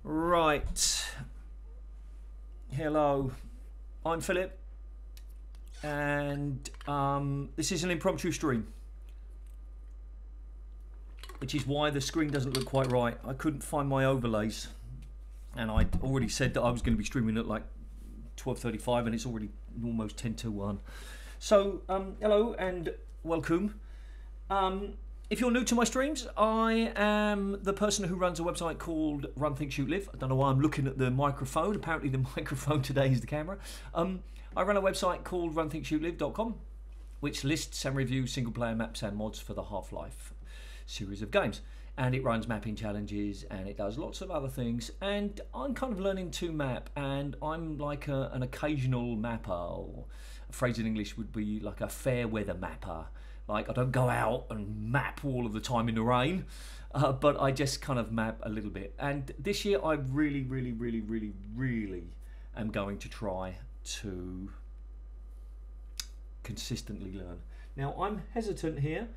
Right. Hello. I'm Phillip, and this is an impromptu stream, which is why the screen doesn't look quite right. I couldn't find my overlays, and I'd already said that I was going to be streaming at like 12:35, and it's already almost 10 to 1. So, hello and welcome. If you're new to my streams, I am the person who runs a website called RunThinkShootLive. I don't know why I'm looking at the microphone. Apparently the microphone today is the camera. I run a website called RunThinkShootLive.com, which lists and reviews single-player maps and mods for the Half-Life series of games. And it runs mapping challenges, and it does lots of other things. And I'm kind of learning to map, and I'm like an occasional mapper, or a phrase in English would be like a fair weather mapper. Like, I don't go out and map all of the time in the rain, but I just kind of map a little bit. And this year I really am going to try to consistently learn. Now, I'm hesitant here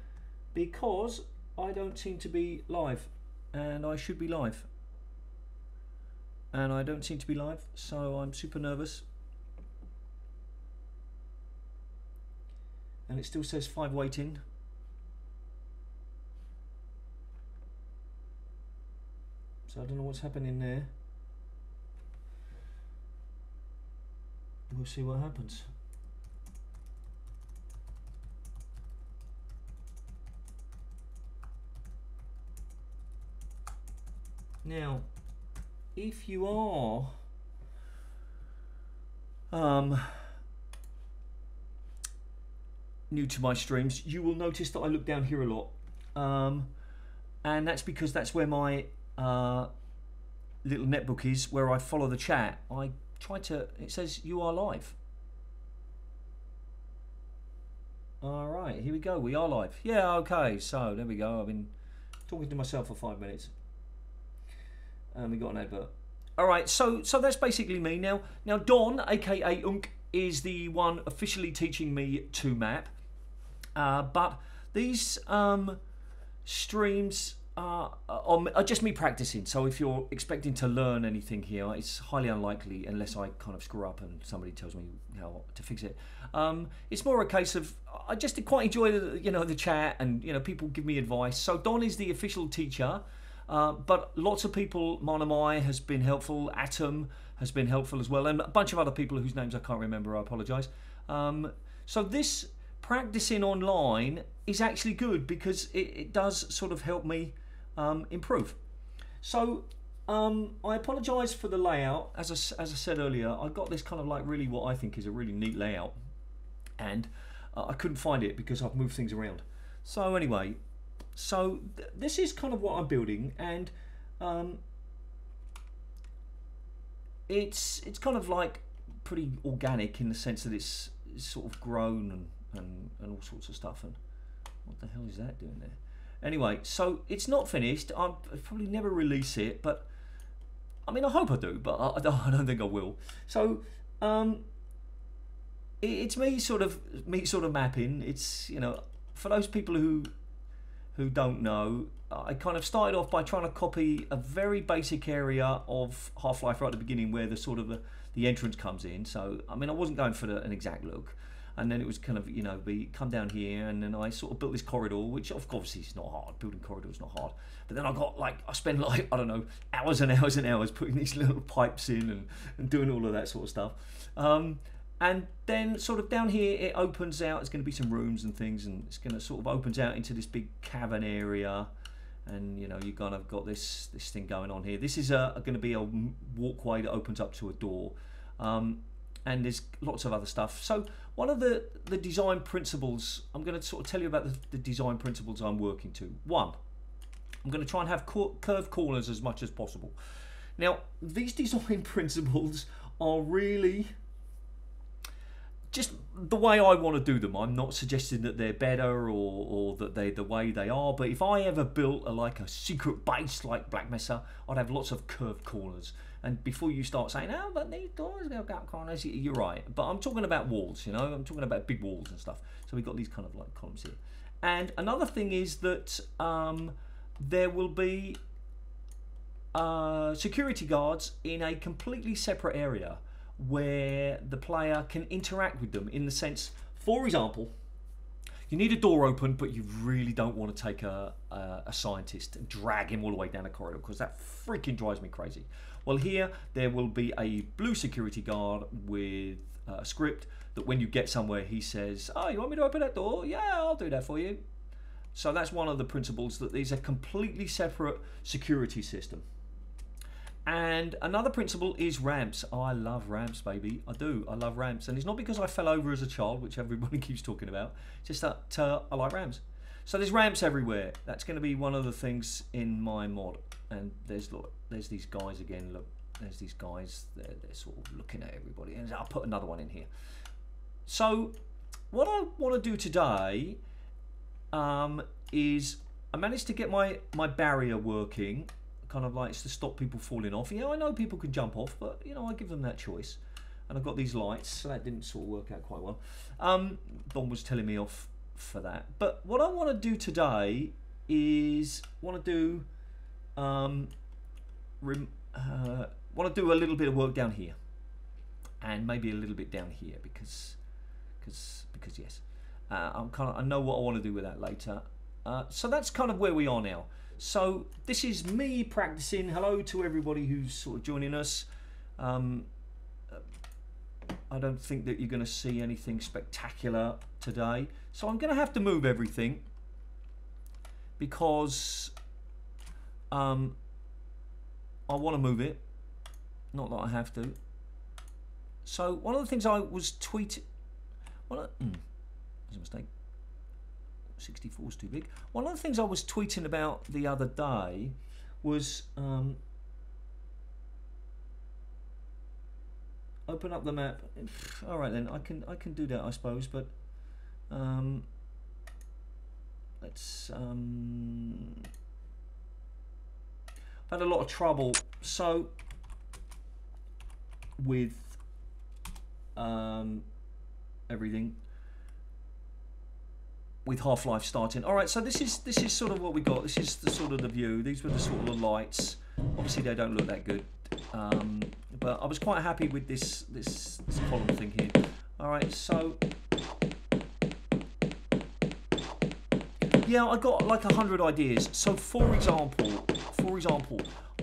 because I don't seem to be live, and I should be live. And I don't seem to be live, so I'm super nervous. And it still says 5 waiting. So I don't know what's happening there. We'll see what happens. Now, if you are new to my streams, you will notice that I look down here a lot, and that's because that's where my little netbook is, where I follow the chat. I try to, it says you are live. All right, here we go, we are live. Yeah, okay, so there we go. I've been talking to myself for 5 minutes, and we got an advert. All right, so that's basically me. Now Don, aka Unk, is the one officially teaching me to map. But these streams are just me practicing. So if you're expecting to learn anything here, it's highly unlikely unless I kind of screw up and somebody tells me how to fix it. It's more a case of I just quite enjoy the chat, and people give me advice. So Don is the official teacher, but lots of people. Monomai has been helpful. Atom has been helpful as well, and a bunch of other people whose names I can't remember. I apologise. So this practicing online is actually good because it does sort of help me improve. So I apologise for the layout. As I said earlier, I got this kind of like really what I think is a really neat layout, and I couldn't find it because I've moved things around. So anyway, this is kind of what I'm building, and it's kind of like pretty organic in the sense that it's sort of grown and all sorts of stuff. And what the hell is that doing there? Anyway, so it's not finished. I'll probably never release it, but I mean, I hope I do, but I don't think I will. So it's me sort of mapping. It's for those people who don't know, I kind of started off by trying to copy a very basic area of Half-Life right at the beginning, where the sort of the entrance comes in. So I mean, I wasn't going for an exact look, and then it was kind of come down here, and then I sort of built this corridor, which of course is not hard. Building corridors is not hard, but then I spent like I don't know, hours and hours and hours putting these little pipes in and doing all of that sort of stuff. And then sort of down here it opens out. It's going to be some rooms and things, and it's going to sort of opens out into this big cavern area, and you kind of got this thing going on here. This is going to be a walkway that opens up to a door, and there's lots of other stuff. So one of the design principles, I'm going to sort of tell you about the design principles I'm working to. One, I'm going to try and have curved corners as much as possible. Now these design principles are really just the way I want to do them. I'm not suggesting that they're better or that they're the way they are, but if I ever built a secret base like Black Mesa, I'd have lots of curved corners. And before you start saying, oh, but these doors go up corners, you're right. But I'm talking about walls, I'm talking about big walls and stuff. So we've got these kind of like columns here. And another thing is that there will be security guards in a completely separate area where the player can interact with them in the sense, for example, you need a door open, but you really don't want to take a scientist and drag him all the way down the corridor because that freaking drives me crazy. Well, here there will be a blue security guard with a script that when you get somewhere, he says, "Oh, you want me to open that door? Yeah, I'll do that for you." So that's one of the principles, that these are completely separate security system. And another principle is ramps. Oh, I love ramps, baby. I do. I love ramps. And it's not because I fell over as a child, which everybody keeps talking about. Just that I like ramps. So there's ramps everywhere. That's going to be one of the things in my mod. And there's these guys again. Look, there's these guys. They're sort of looking at everybody. And I'll put another one in here. So what I want to do today is I managed to get my barrier working. Kind of like, it's to stop people falling off. Yeah, I know people can jump off, but you know, I give them that choice. And I've got these lights, so that didn't sort of work out quite well. Don was telling me off for that. But what I want to do today is want to do a little bit of work down here, and maybe a little bit down here because yes, I know what I want to do with that later. So that's kind of where we are now. So this is me practicing. Hello to everybody who's sort of joining us. I don't think that you're going to see anything spectacular today. So I'm going to have to move everything because I want to move it. Not that I have to. So one of the things I was tweeting... There's a mistake. 64 is too big. One of the things I was tweeting about the other day was open up the map. All right then, I can do that, I suppose. But let's. I've had a lot of trouble with everything. With Half-Life starting. All right, so this is sort of what we got. This is the sort of the view. These were the sort of the lights. Obviously, they don't look that good, but I was quite happy with this column thing here. All right, so yeah, I got like 100 ideas. So for example,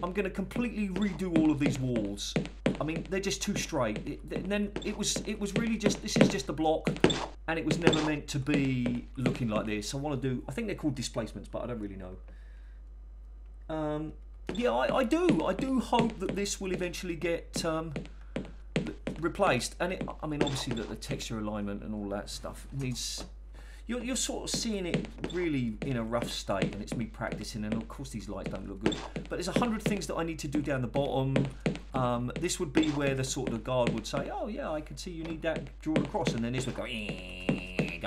I'm going to completely redo all of these walls. I mean, they're just too straight. And then it was really just, this is just a block, and it was never meant to be looking like this. I want to do, I think they're called displacements, but I don't really know. Yeah, I do hope that this will eventually get replaced. And I mean, obviously the texture alignment and all that stuff needs. You're sort of seeing it really in a rough state, and it's me practicing, and of course these lights don't look good. But there's 100 things that I need to do down the bottom. This would be where the sort of guard would say, "Oh yeah, I can see you need that drawn across," and then this would go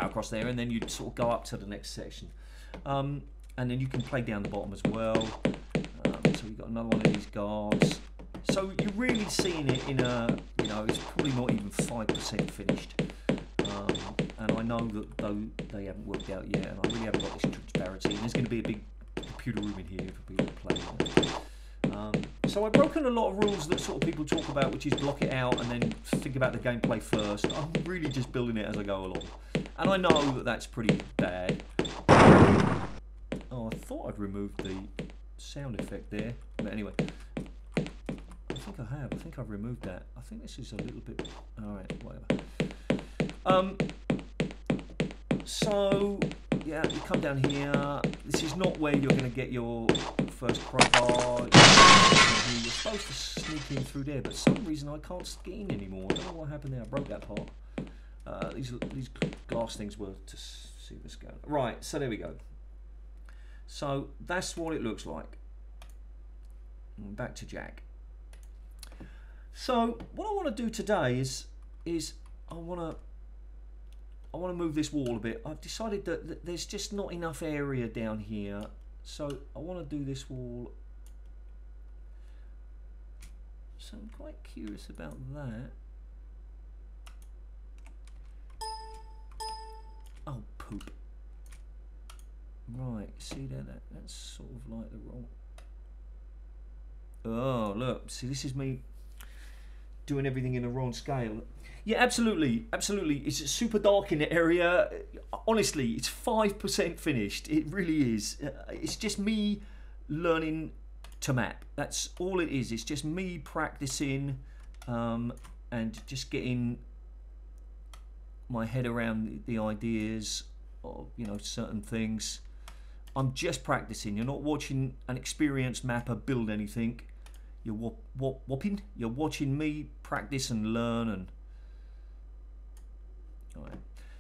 across there, and then you'd sort of go up to the next section, and then you can play down the bottom as well. So you've got another one of these guards. So you're really seeing it in a, you know, it's probably not even 5% finished. And I know that though they haven't worked out yet, and I really haven't got this transparency, and there's going to be a big computer room in here for people to play. So I've broken a lot of rules that sort of people talk about, which is block it out and then think about the gameplay first. I'm really just building it as I go along, and I know that that's pretty bad. Oh, I thought I'd removed the sound effect there, but anyway, I think I have. I think I've removed that. I think this is a little bit. All right, whatever. So yeah, you come down here. This is not where you're going to get your first crowbar. You're supposed to sneak in through there, but for some reason I can't skin anymore. I don't know what happened there. I broke that part. These glass things were to see what's going on. Right, so there we go. So that's what it looks like. Back to Jack. So what I want to do today is I want to move this wall a bit. I've decided that there's just not enough area down here, so I want to do this wall. So I'm quite curious about that. Oh, poop. Right, see there, that's sort of like the wrong. Oh, look, see, this is me doing everything in the wrong scale. Yeah, absolutely, absolutely. It's super dark in the area. Honestly, it's 5% finished. It really is. It's just me learning to map. That's all it is. It's just me practicing and just getting my head around the ideas of, you know, certain things. I'm just practicing. You're not watching an experienced mapper build anything. You're whopping. You're watching me practice and learn. And all right.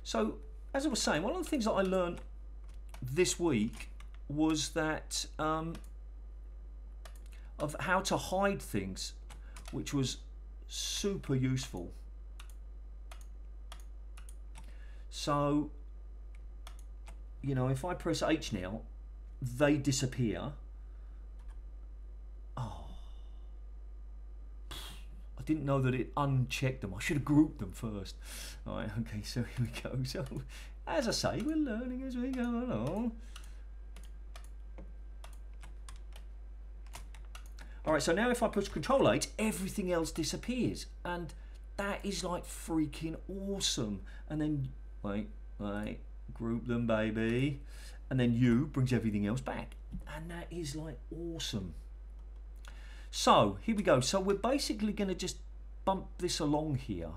So, as I was saying, one of the things that I learned this week was that of how to hide things, which was super useful. So, you know, if I press H now, they disappear. Oh, I didn't know that it unchecked them. I should have grouped them first. All right, okay, so here we go. So, as I say, we're learning as we go along. All right, so now if I push Control H, everything else disappears, and that is like freaking awesome. And then wait, group them, baby, and then U brings everything else back, and that is like awesome. So here we go. So we're basically going to just bump this along here.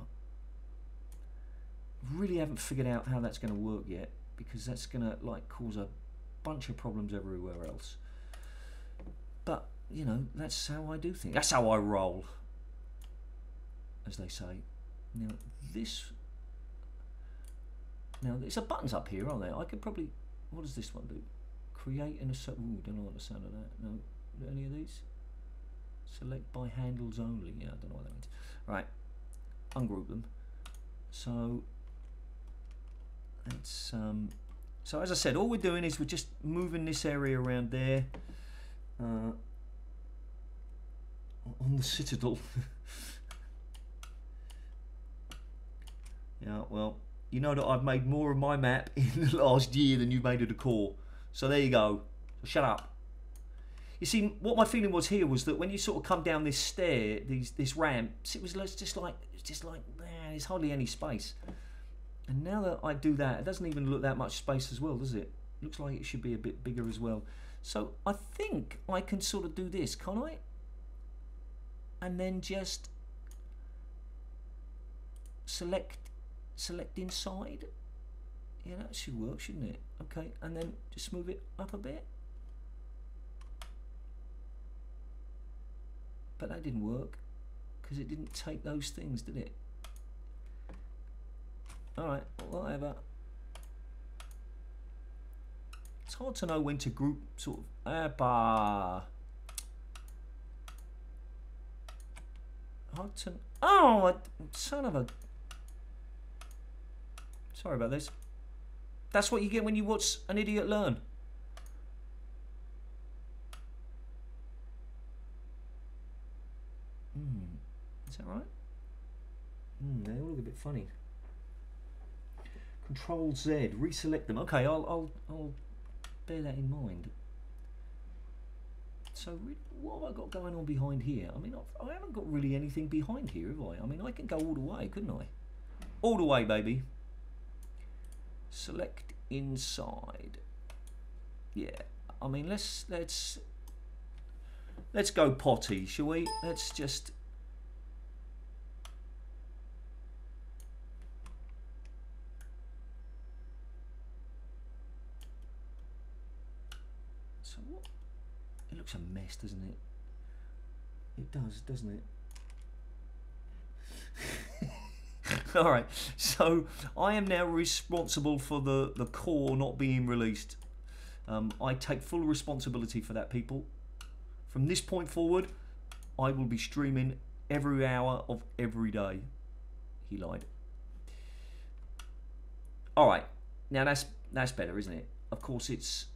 Really haven't figured out how that's going to work yet, because that's going to like cause a bunch of problems everywhere else. But you know, that's how I do things. That's how I roll, as they say. Now this. Now there's a buttons up here, aren't there? I could probably. What does this one do? Create and a. Ooh, don't know what the sound of that. No, any of these. Select by handles only. Yeah, I don't know what that means. Right, ungroup them. So let's. So as I said, all we're doing is we're just moving this area around there. On the citadel. Yeah, well, you know that I've made more of my map in the last year than you've made of the core. So there you go. So shut up. You see, what my feeling was here was that when you sort of come down this stair, this ramp, it was just like man, there's hardly any space. And now that I do that, it doesn't even look that much space as well, does it? Looks like it should be a bit bigger as well. So I think I can sort of do this, can't I? And then just select inside. Yeah, that should work, shouldn't it? Okay, and then just move it up a bit. But that didn't work because it didn't take those things, did it? Alright, whatever. It's hard to know when to group sort of. Hard to. Oh, son of a. Sorry about this. That's what you get when you watch an idiot learn. Is that right? They all look a bit funny. Control Z, reselect them. Okay, I'll bear that in mind. So what have I got going on behind here? I mean, I haven't got really anything behind here, have I? I mean, I can go all the way, couldn't I? All the way, baby. Select inside. Yeah. I mean, let's go potty, shall we? Let's just. So what? It looks a mess, doesn't it? It does, doesn't it? Alright, so I am now responsible for the core not being released. I take full responsibility for that, people. From this point forward, I will be streaming every hour of every day. He lied. Alright, now that's better, isn't it? Of course it's...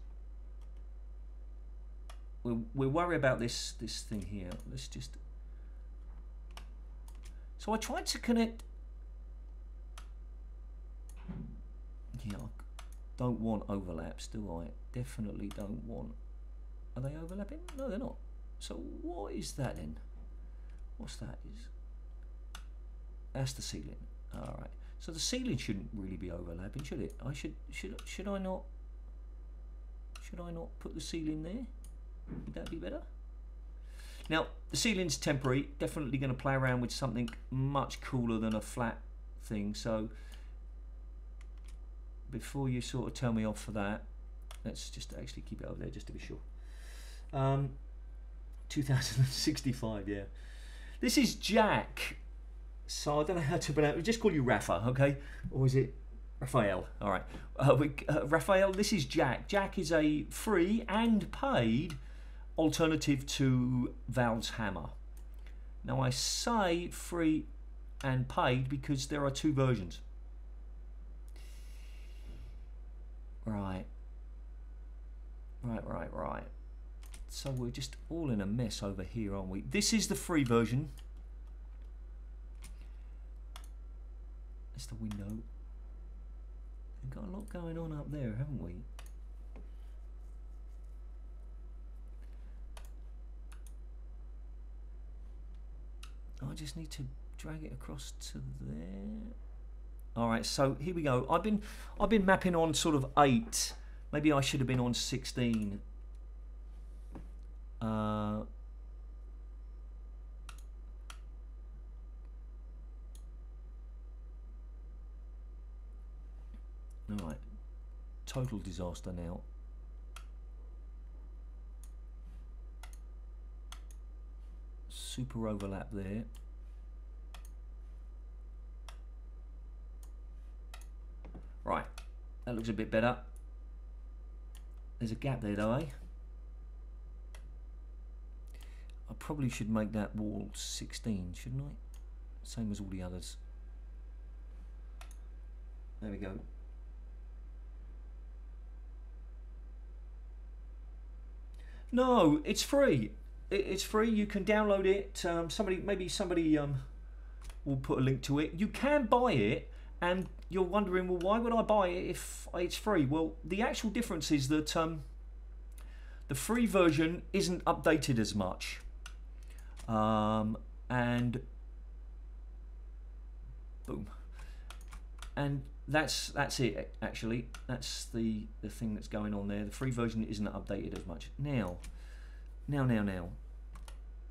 We'll worry about this thing here. Let's just... So I tried to connect... Yeah, I don't want overlaps, do I? Definitely don't want... Are they overlapping? No, they're not. So what is that then? What's that? That's the ceiling. All right. So the ceiling shouldn't really be overlapping, should it? Should I not put the ceiling there? Would that be better? Now the ceiling's temporary. Definitely going to play around with something much cooler than a flat thing. So before you sort of tell me off for that, let's just actually keep it over there just to be sure. 2065, yeah. This is Jack. So I don't know how to pronounce it. Just call you Rafa, okay? Or is it Raphael? All right. Raphael, this is Jack. Jack is a free and paid alternative to Val's hammer. Now I say free and paid because there are two versions. Right. Right. So we're just all in a mess over here, aren't we? This is the free version. That's the window. We've got a lot going on up there, haven't we? I just need to drag it across to there. All right, so here we go. I've been mapping on sort of 8. Maybe I should have been on 16. All right, total disaster now. Super overlap there. Right, that looks a bit better. There's a gap there though, eh? I probably should make that wall 16, shouldn't I? Same as all the others. There we go. No, it's free. It's free. You can download it. Maybe somebody will put a link to it. You can buy it, and you're wondering, well, why would I buy it if it's free? Well, the actual difference is that the free version isn't updated as much, and boom, and that's it. Actually, that's the thing that's going on there. The free version isn't updated as much now.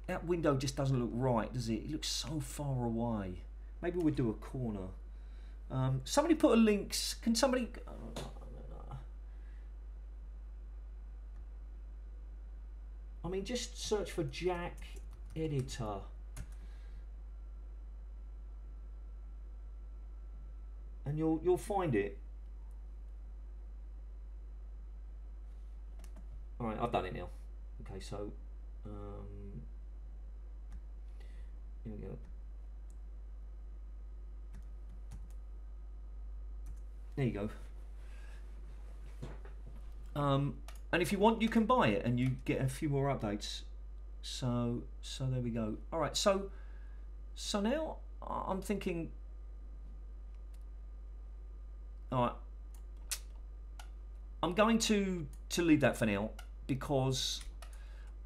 That window just doesn't look right, does it? It looks so far away. Maybe we'll do a corner. Somebody put a link. Can somebody? I mean, just search for Jack Editor. And you'll find it. All right, I've done it now. Okay, so here we go. There you go. And if you want, you can buy it, and you get a few more updates. So there we go. All right, so now I'm thinking. All right, I'm going to leave that for now because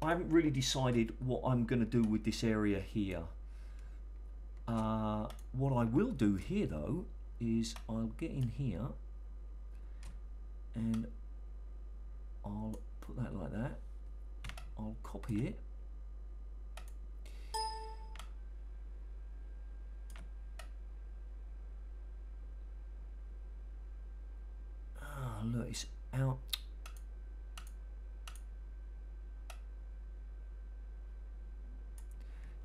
I haven't really decided what I'm going to do with this area here. What I will do here though is I'll get in here and I'll put that like that. I'll copy it. Ah, look, it's out.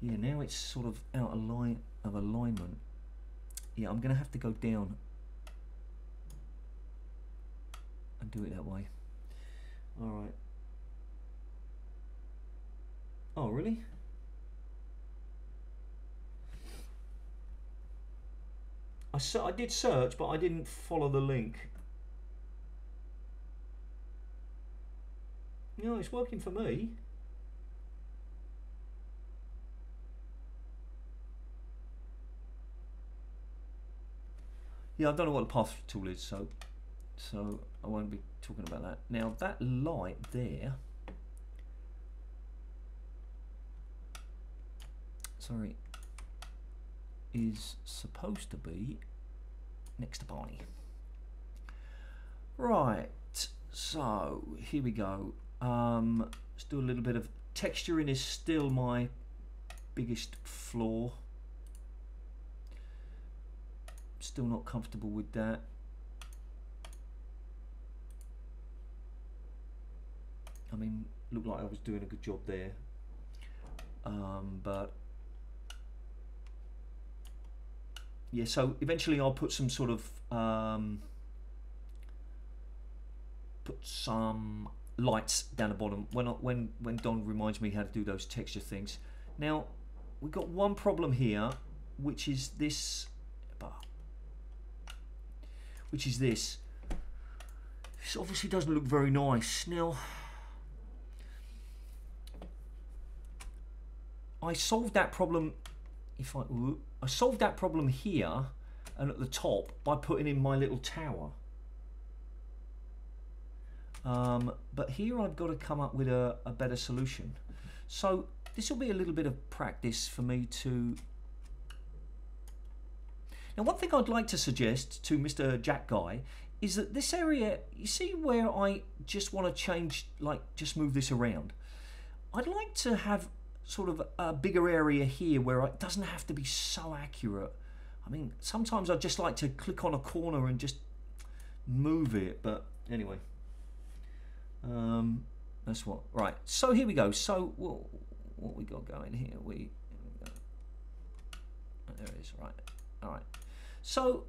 Yeah, now it's sort of out of alignment. Yeah, I'm going to have to go down and do it that way. All right. Oh, really? I did search, but I didn't follow the link. No, it's working for me. Yeah, I don't know what the path tool is, so I won't be talking about that. Now that light there, sorry, is supposed to be next to Barney. Right, so here we go. Let's do a little bit of texturing. Is still my biggest flaw. Still not comfortable with that. I mean, looked like I was doing a good job there, but yeah. So eventually, I'll put some sort of put some lights down the bottom when Don reminds me how to do those texture things. Now we've got one problem here, which is this. This obviously doesn't look very nice. Now, I solved that problem. I solved that problem here and at the top by putting in my little tower. But here I've got to come up with a better solution. So this will be a little bit of practice for me to. Now, one thing I'd like to suggest to Mr. Jack Guy is that this area, you see where I just want to change, like just move this around. I'd like to have sort of a bigger area here where it doesn't have to be so accurate. I mean, sometimes I just like to click on a corner and just move it, but anyway. That's what, right, so here we go. So what we got going here? Here we go. There it is, right, all right. So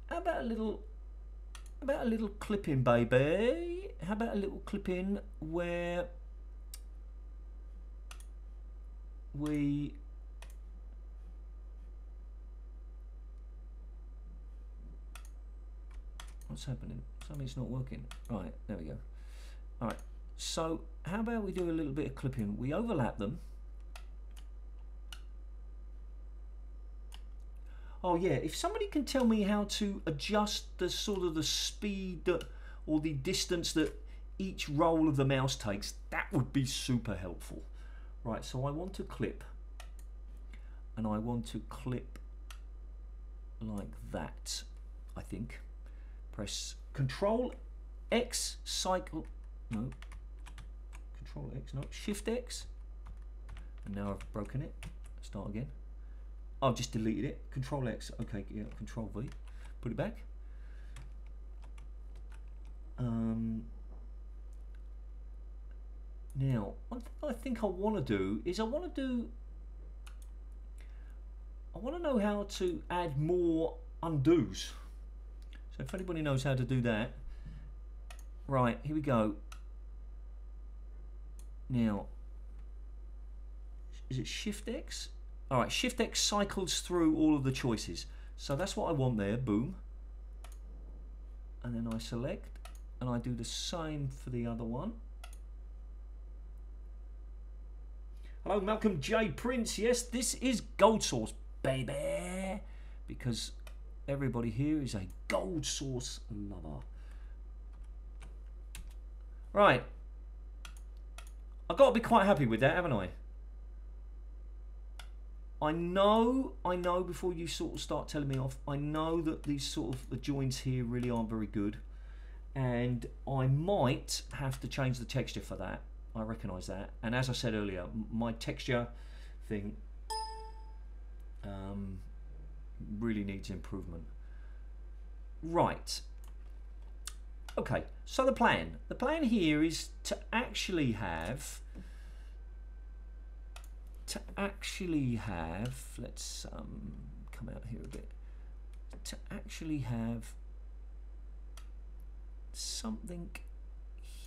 how about a little clip-in, baby? How about a little clip-in where we what's happening? Something's not working. Right, there we go. All right, so how about we do a little bit of clipping? We overlap them. Oh yeah, if somebody can tell me how to adjust the sort of the speed or the distance that each roll of the mouse takes, that would be super helpful. Right, so I want to clip, and I want to clip like that, I think. Press Control X, cycle, no, Control X, no, Shift X, and now I've broken it. Start again. I've just deleted it. Control X, okay, yeah, Control V, put it back. Now, one thing I think I want to do is I want to know how to add more undos. So if anybody knows how to do that, right, here we go. Now, is it Shift X? All right, Shift X cycles through all of the choices. So that's what I want there, boom. And then I select, and I do the same for the other one. Hello, Malcolm J. Prince. Yes, this is GoldSource, baby. Because everybody here is a GoldSource lover. Right. I've got to be quite happy with that, haven't I? I know, before you sort of start telling me off, I know that these sort of, the joints here really aren't very good. And I might have to change the texture for that. I recognise that. And as I said earlier, my texture thing really needs improvement. Right. Okay, so the plan here is to actually have let's come out here a bit, to actually have something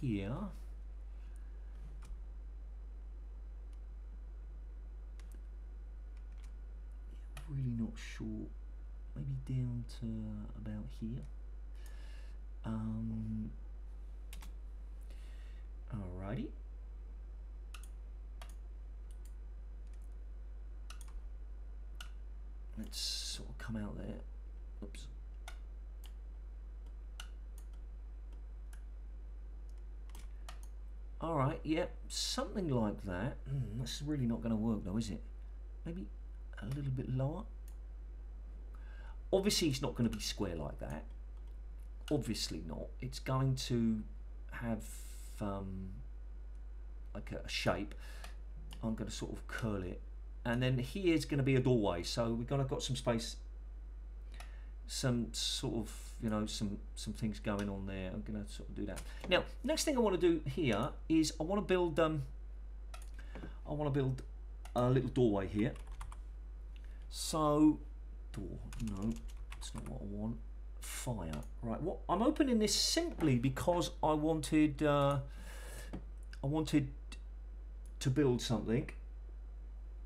here really not sure, maybe down to about here. Alrighty. Let's sort of come out there. Oops. Alright, yeah, something like that. That's really not going to work though, is it? Maybe a little bit lower. Obviously it's not going to be square like that. Obviously not. It's going to have like a shape. I'm going to sort of curl it, and then here's going to be a doorway, so we're going to got some space, some sort of, you know, some things going on there. I'm going to sort of do that. Now, next thing I want to do here is I want to build a little doorway here. So door, no, it's not what I want. Fire, right? What I'm opening this simply because I wanted to build something.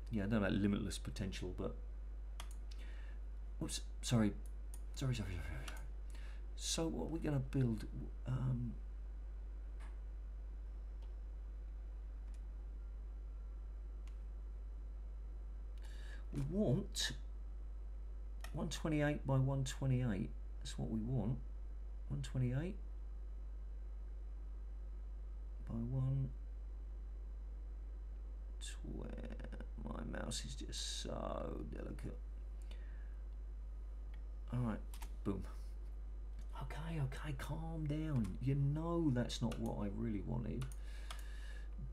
Yeah, I don't know about limitless potential, but oops, sorry. So what are we going to build? We want 128 by 128. That's what we want. 128 by 120. My mouse is just so delicate. Alright, boom. Okay, calm down. You know that's not what I really wanted.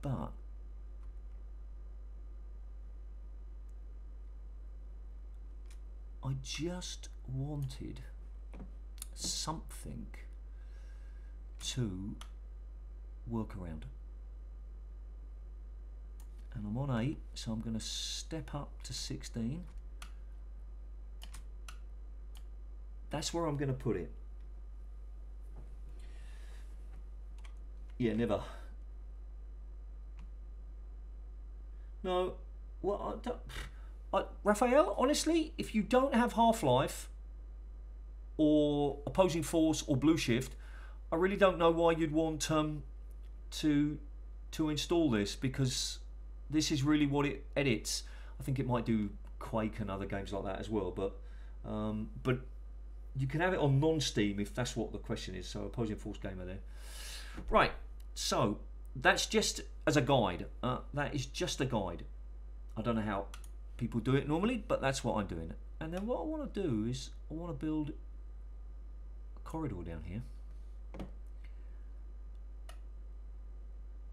But I just wanted something to work around. And I'm on 8, so I'm going to step up to 16. That's where I'm going to put it. Yeah, never. No, well, Raphael, honestly, if you don't have Half-Life or Opposing Force or Blue Shift, I really don't know why you'd want to install this, because this is really what it edits. I think it might do Quake and other games like that as well, but you can have it on non-Steam if that's what the question is. So Opposing Force Gamer there. Right, so that's just as a guide. That is just a guide. I don't know how people do it normally, but that's what I'm doing. And then what I want to do is I want to build a corridor down here.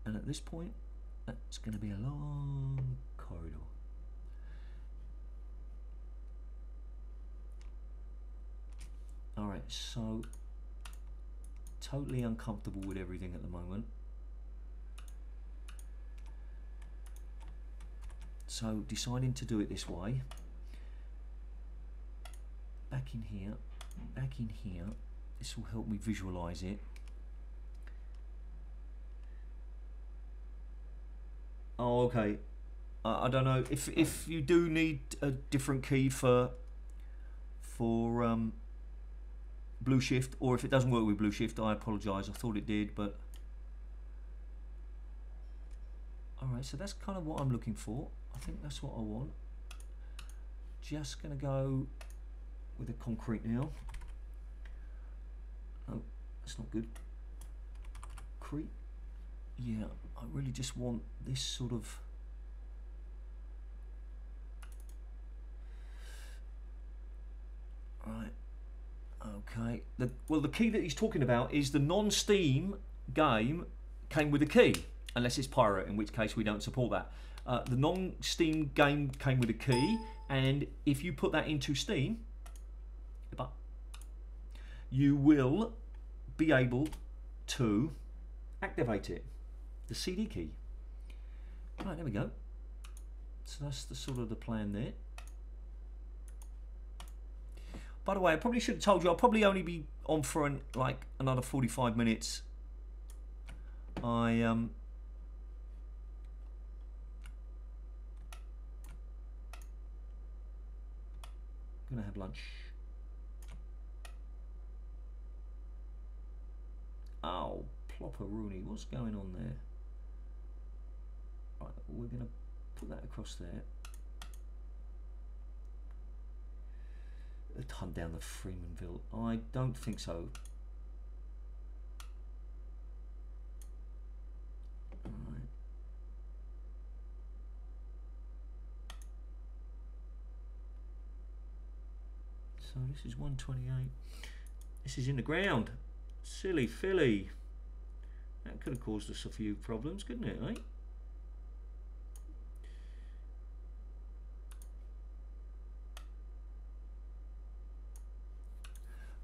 And at this point, that's going to be a long corridor. Alright, so totally uncomfortable with everything at the moment. So deciding to do it this way. Back in here, back in here. This will help me visualize it. Oh, okay. I don't know if you do need a different key for Blue Shift, or if it doesn't work with Blue Shift, I apologise. I thought it did, but all right. So that's kind of what I'm looking for. I think that's what I want. Just gonna go with the concrete now. Oh, that's not good. Concrete. Yeah, I really just want this sort of right. Okay. Well, the key that he's talking about is the non-Steam game came with a key, unless it's pirate, in which case we don't support that. The non-Steam game came with a key, and if you put that into Steam, you will be able to activate it. The CD key. Right, there we go. So that's the sort of the plan there. By the way, I probably should have told you I'll probably only be on for like another 45 minutes. Gonna have lunch. Oh, plopperoonie, what's going on there? Right, we're gonna put that across there. Hunt down the Freemanville. I don't think so. Alright. So this is 128. This is in the ground. Silly filly. That could have caused us a few problems, couldn't it, eh?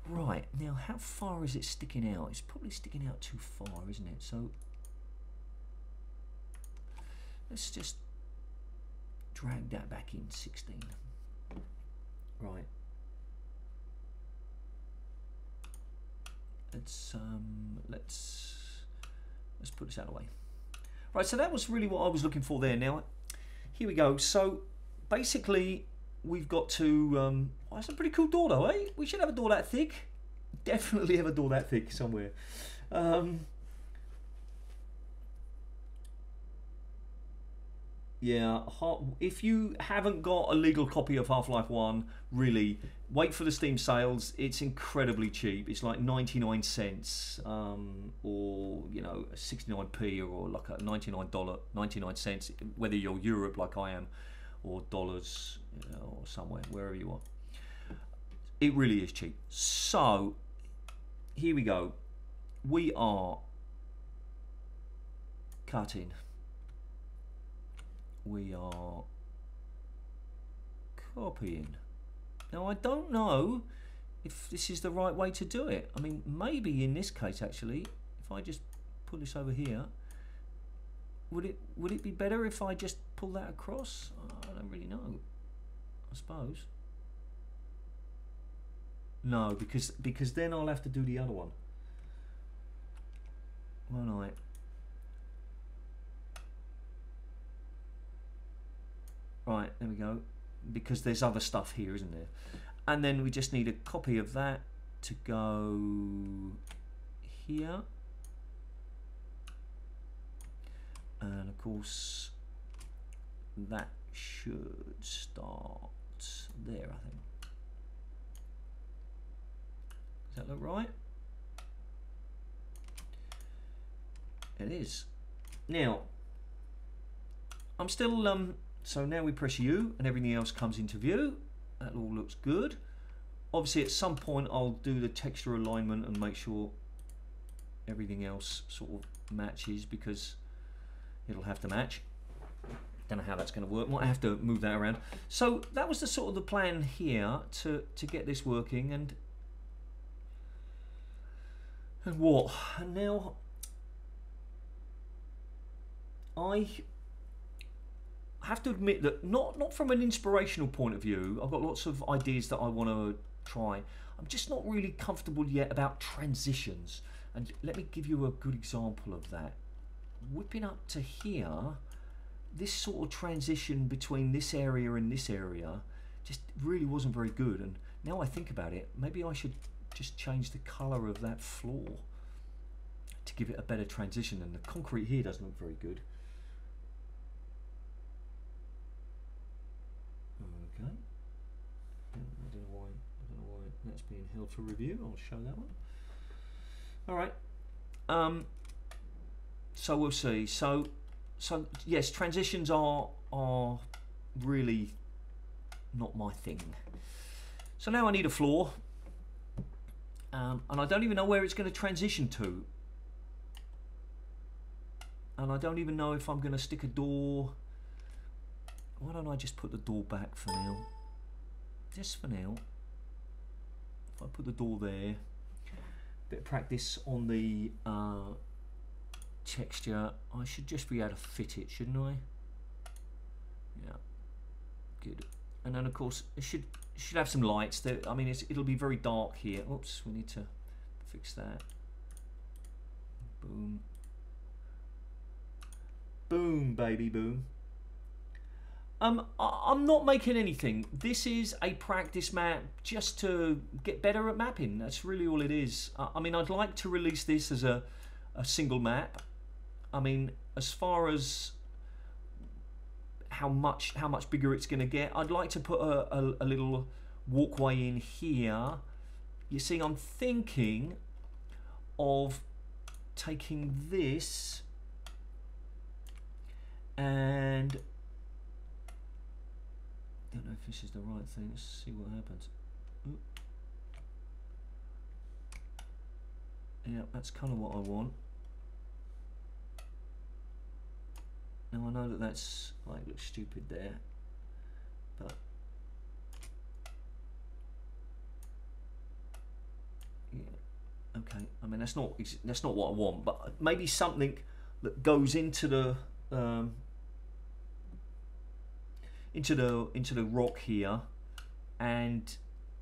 Right, now how far is it sticking out? It's probably sticking out too far, isn't it? So let's just drag that back in 16. Right. Let's put this out of the way. Right, so that was really what I was looking for there. Now, here we go. So basically, we've got to. Oh, that's a pretty cool door, though, eh? We should have a door that thick. Definitely have a door that thick somewhere. Yeah, if you haven't got a legal copy of Half-Life 1, really, wait for the Steam sales. It's incredibly cheap. It's like 99 cents, or, you know, 69p, or like a $99 cents, whether you're Europe like I am, or dollars, you know, or somewhere, wherever you are. It really is cheap. So, here we go. We are cutting. We are copying. Now I don't know if this is the right way to do it. I mean, maybe in this case actually, if I just put this over here, would it be better if I just pull that across? I don't really know. I suppose. No, because then I'll have to do the other one. Won't I? Right, there we go, because there's other stuff here, isn't there? And then we just need a copy of that to go here. And of course, that should start there, I think. Does that look right? It is. Now, I'm still so now we press U and everything else comes into view. That all looks good. Obviously at some point I'll do the texture alignment and make sure everything else sort of matches, because it'll have to match. Don't know how that's going to work. Might have to move that around. So that was the sort of the plan here to get this working, and what? And now I have to admit that not from an inspirational point of view. I've got lots of ideas that I want to try. I'm just not really comfortable yet about transitions. And let me give you a good example of that. Whipping up to here, this sort of transition between this area and this area just really wasn't very good. And now I think about it, maybe I should just change the color of that floor to give it a better transition. And the concrete here doesn't look very good. Okay. I don't know why that's being held for review. I'll show that one. All right. So we'll see. So yes, transitions are really not my thing. So now I need a floor, and I don't even know where it's going to transition to, and I don't even know if I'm going to stick a door. Why don't I just put the door back for now? Just for now. If I put the door there, bit of practice on the texture. I should just be able to fit it, shouldn't I? Yeah, good. And then of course it should have some lights. That, I mean, it'll be very dark here. Oops, we need to fix that. Boom. Boom, baby, boom. I'm not making anything. This is a practice map just to get better at mapping. That's really all it is. I mean, I'd like to release this as a single map. I mean, as far as how much bigger it's going to get, I'd like to put a little walkway in here. You see, I'm thinking of taking this and don't know if this is the right thing. Let's see what happens. Yeah, that's kind of what I want. Now I know that that's like looks stupid there, but yeah, okay. I mean that's not what I want, but maybe something that goes into the rock here, and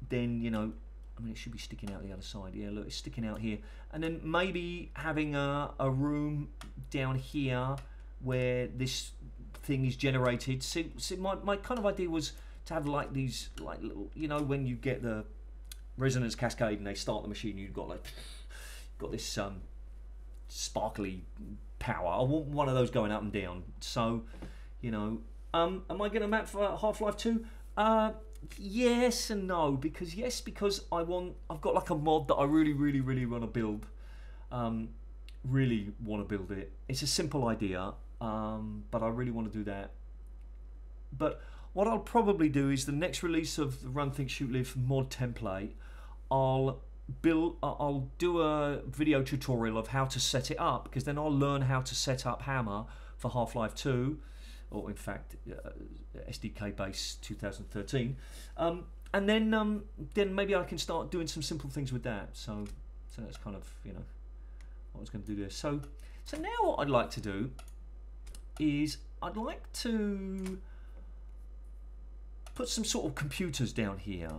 then you know, I mean it should be sticking out the other side. Yeah, look, it's sticking out here, and then maybe having a room down here where this thing is generated. See my kind of idea was to have like these like little, you know, when you get the resonance cascade and they start the machine, you've got this sparkly power. I want one of those going up and down. So, you know, am I going to map for Half-Life 2? Yes and no, because I've got like a mod that I really want to build. Really want to build it. It's a simple idea, but I really want to do that. But what I'll probably do is the next release of the RunThinkShootLive mod template, I'll do a video tutorial of how to set it up, because then I'll learn how to set up Hammer for Half-Life 2, or in fact SDK base 2013, and then maybe I can start doing some simple things with that. So that's kind of, you know, what I was going to do there. So now what I'd like to do is I'd like to put some sort of computers down here,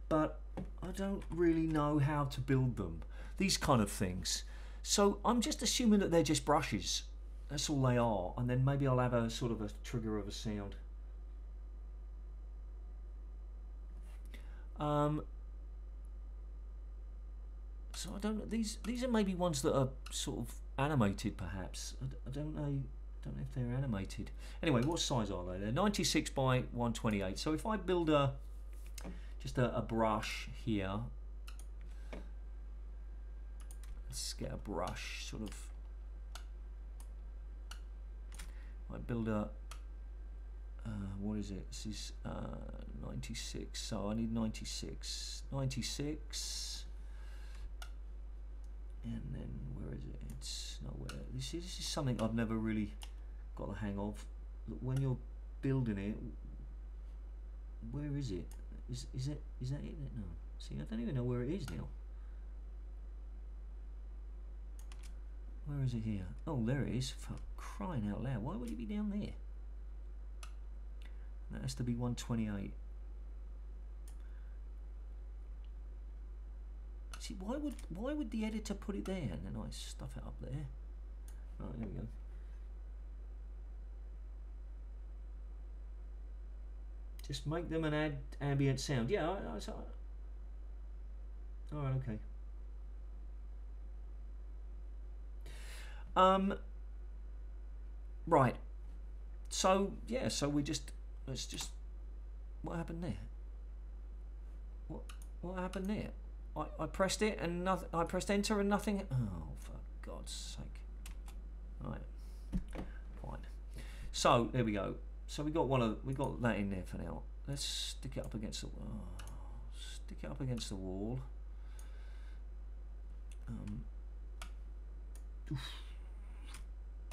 but I don't really know how to build them, these kind of things. So I'm just assuming that they're just brushes. That's all they are, and then maybe I'll have a sort of a trigger of a sound. So I don't know. These are maybe ones that are sort of animated, perhaps. I don't know. Don't know if they're animated. Anyway, what size are they? They're 96 by 128. So if I build just a brush here, let's get a brush sort of. I build a what is it? This is 96. So I need 96. 96. And then where is it? It's nowhere. This is something I've never really got the hang of. Look, when you're building it, where is it? Is that it? No. See, I don't even know where it is now. Where is it here? Oh, there it is. For crying out loud! Why would it be down there? That has to be 128. See, why would the editor put it there and then I stuff it up there? Right, there we go. Just make them and add ambient sound. Yeah, all right, okay. Right. So yeah, so let's just. What happened there? What happened there? I pressed it and nothing. I pressed enter and nothing. Oh, for God's sake! Right, fine. So there we go. So we got that in there for now. Let's stick it up against the wall.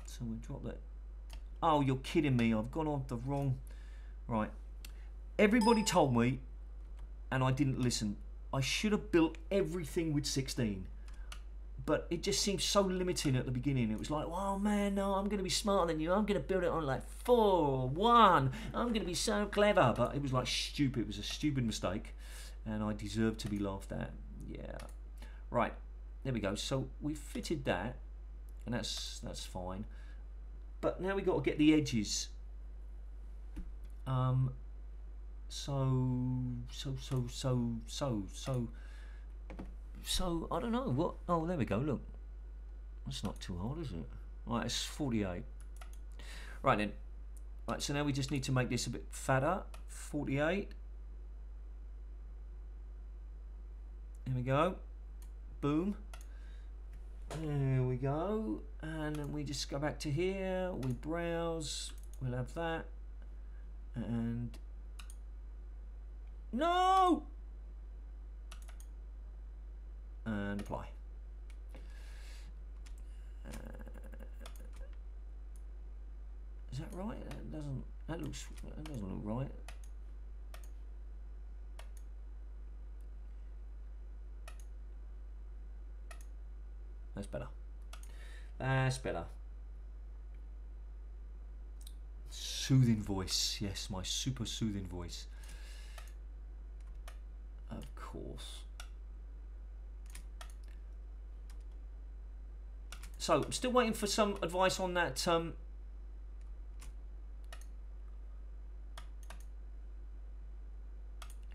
So we drop that. Oh, you're kidding me! I've gone on the wrong. Right. Everybody told me, and I didn't listen. I should have built everything with 16, but it just seemed so limiting at the beginning. It was like, oh man, no, I'm going to be smarter than you. I'm going to build it on like 4 or 1. I'm going to be so clever. But it was like stupid. It was a stupid mistake, and I deserve to be laughed at. Yeah. Right. There we go. So we fitted that, and that's fine. But now we got to get the edges. So I don't know what. Oh, there we go. Look, that's not too hard, is it? Right, it's 48. Right then. Right, so now we just need to make this a bit fatter. 48. There we go. Boom. There we go. And then we just go back to here. We browse. We'll have that. And no! apply. Is that right? That doesn't look right. That's better. That's better. Soothing voice. Yes, my super soothing voice. Of course. So, I'm still waiting for some advice on that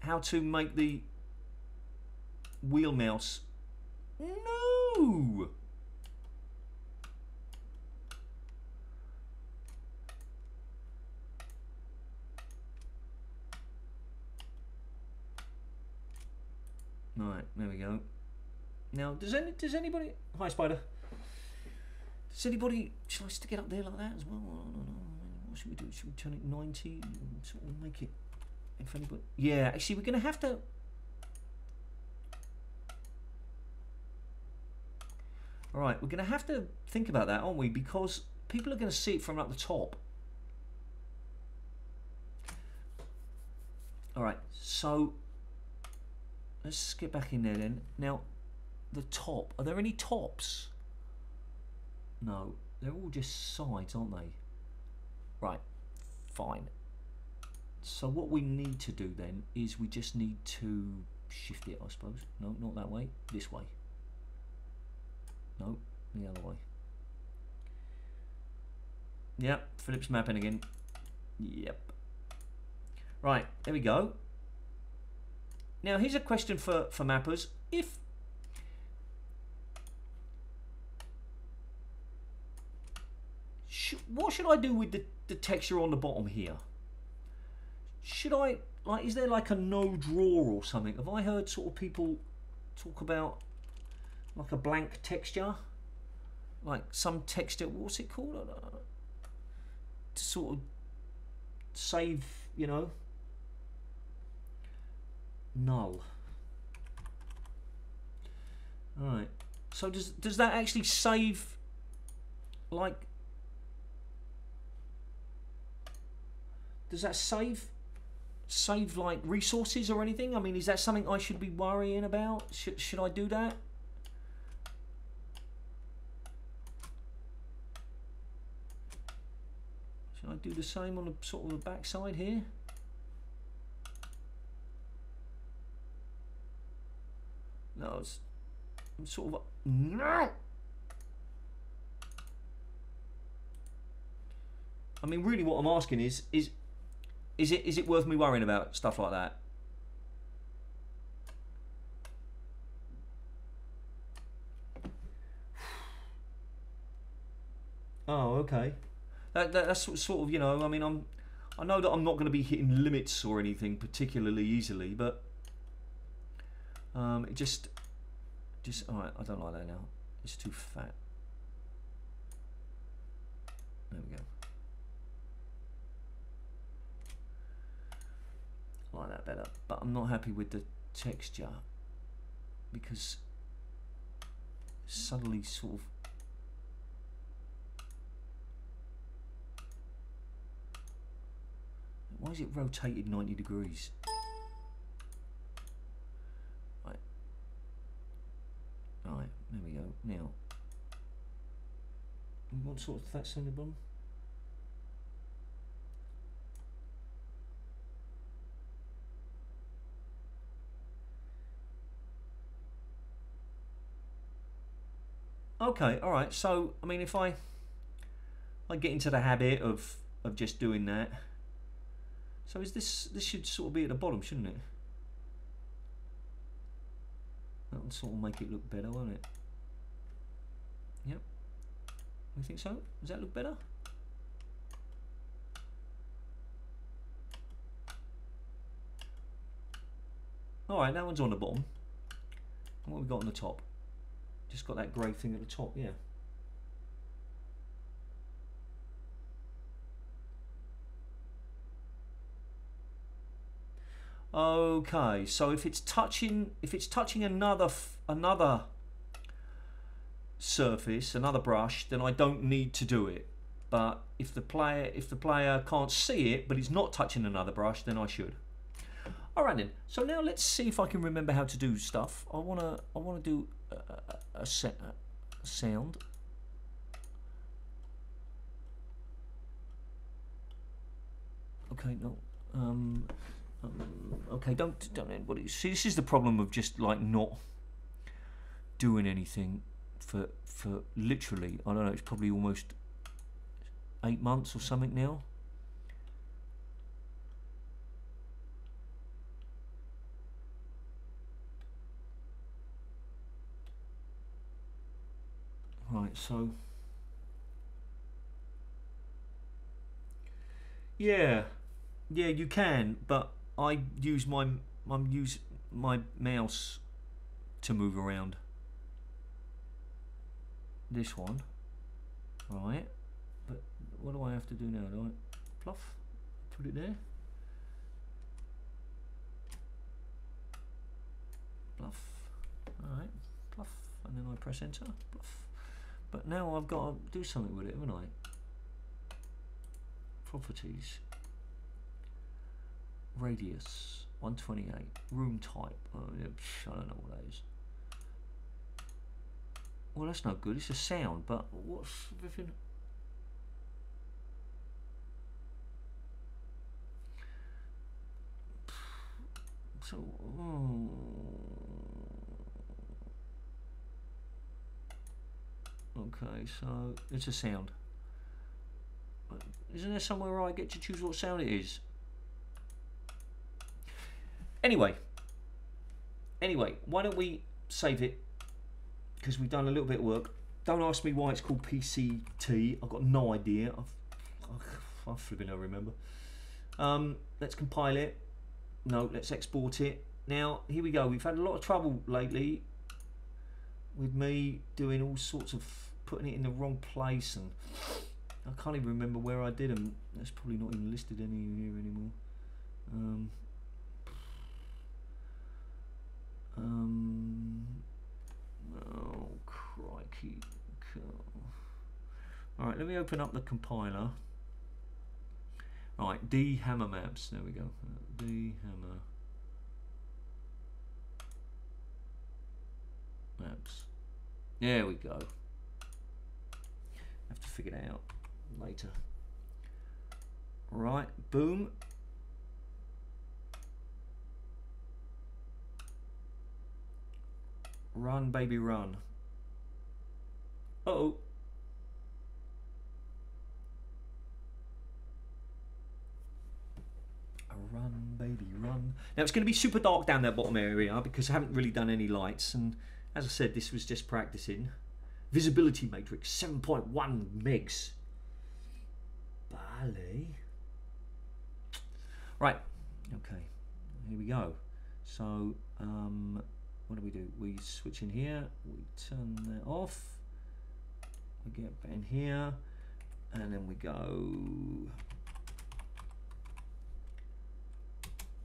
how to make the wheel mouse. No! Right, there we go. Now, does anybody? Hi, Spider. Does anybody? Should I stick it up there like that as well? I don't know. What should we do? Should we turn it 90? Sort of make it. If anybody. Yeah, actually, we're gonna have to. All right, we're gonna have to think about that, aren't we? Because people are gonna see it from up the top. All right, so. Let's get back in there then. Now, the top. Are there any tops? No, they're all just sides, aren't they? Right, fine. So what we need to do then is we just need to shift it, I suppose. No, not that way. This way. No, the other way. Yep, Phillip's mapping again. Yep. Right, there we go. Now, here's a question for mappers. What should I do with the texture on the bottom here? Should I, like, is there like a no draw or something? Have I heard sort of people talk about like a blank texture? Like some texture, what's it called? To sort of save, you know, null. Alright. So does that actually save, like, does that save like resources or anything? I mean, is that something I should be worrying about? Should I do that? Should I do the same on the sort of the back side here? No, I'm sort of no. I mean, really, what I'm asking is it worth me worrying about stuff like that? Oh, okay. That's sort of, you know, I mean, I know that I'm not going to be hitting limits or anything particularly easily, but it just all right. I don't like that now. It's too fat. There we go. I like that better, but I'm not happy with the texture because suddenly sort of why is it rotated 90 degrees? Right. Right, there we go. Now, what sort of fats on the bottom? Okay, all right. So, I mean, if I get into the habit of just doing that. So is this should sort of be at the bottom, shouldn't it? That'll sort of make it look better, won't it? Yep. You think so? Does that look better? All right, that one's on the bottom. And what have we got on the top? Just got that grey thing at the top, yeah. Okay, so if it's touching another surface, another brush, then I don't need to do it. But if the player can't see it, but it's not touching another brush, then I should. All right then. So now let's see if I can remember how to do stuff. I wanna do a sound. Okay, no. Okay, don't anybody see. This is the problem of just like not doing anything for literally, I don't know, it's probably almost 8 months or something now. Right, so yeah, you can, but I use my mouse to move around. This one, right? But what do I have to do now? Do I pluff? Put it there. Pluff. All right, pluff, and then I press enter. Pluff. But now I've got to do something with it, haven't I? Properties. Radius 128. Room type. Oh, yeah, I don't know what that is. Well, that's no good. It's a sound, but what's everything? So, okay, so it's a sound. Isn't there somewhere where I get to choose what sound it is? Anyway, why don't we save it? Because we've done a little bit of work. Don't ask me why it's called PCT. I've got no idea. I flipping don't remember. Let's compile it. No, let's export it. Now, here we go. We've had a lot of trouble lately with me doing all sorts of putting it in the wrong place, and I can't even remember where I did them. That's probably not even listed here anymore. Oh crikey! All right, let me open up the compiler. All right, D hammer maps. There we go. D hammer maps. There we go. Have to figure it out later. Right, boom. Run, baby, run. Uh-oh. Run, baby, run. Now it's going to be super dark down that bottom area because I haven't really done any lights, and as I said, this was just practicing. Visibility matrix 7.1 megs. Bally. Right. Okay. Here we go. So what do? We switch in here. We turn that off. We get in here, and then we go.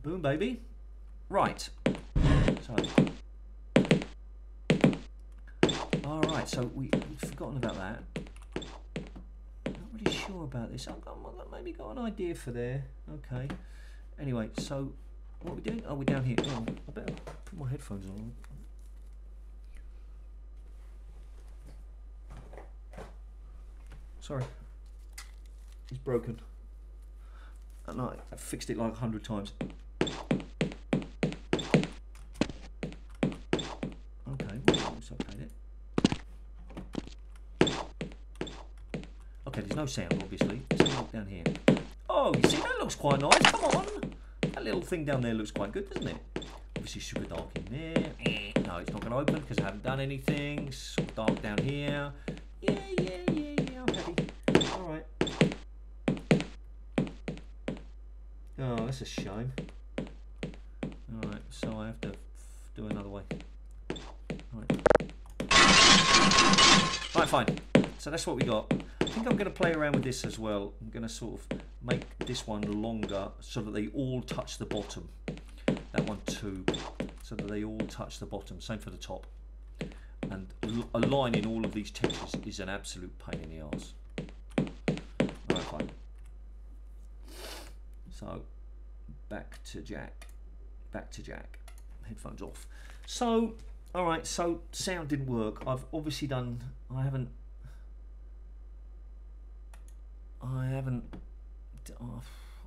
Boom, baby. Right. So. All right. So we've forgotten about that. Not really sure about this. I've maybe got an idea for there. Okay. Anyway, so what are we doing? Oh, we're down here. Oh, I better put my headphones on. Sorry. It's broken. And I fixed it like 100 times. Okay, let's update it. Okay, there's no sound, obviously. Let's have a look down here. Oh, you see, that looks quite nice. Come on. That little thing down there looks quite good, doesn't it? Obviously super dark in there. No, it's not going to open because I haven't done anything. Sort of dark down here. Yeah, I'm happy. Alright. Oh, that's a shame. Alright, so I have to do another way. Right, fine. So that's what we got. I think I'm going to play around with this as well. I'm going to sort of make this one longer so that they all touch the bottom. That one too, so that they all touch the bottom. Same for the top. and aligning all of these textures is an absolute pain in the arse. Alright, fine. So back to Jack. Headphones off. So, alright, so sound didn't work. I've obviously done, I haven't I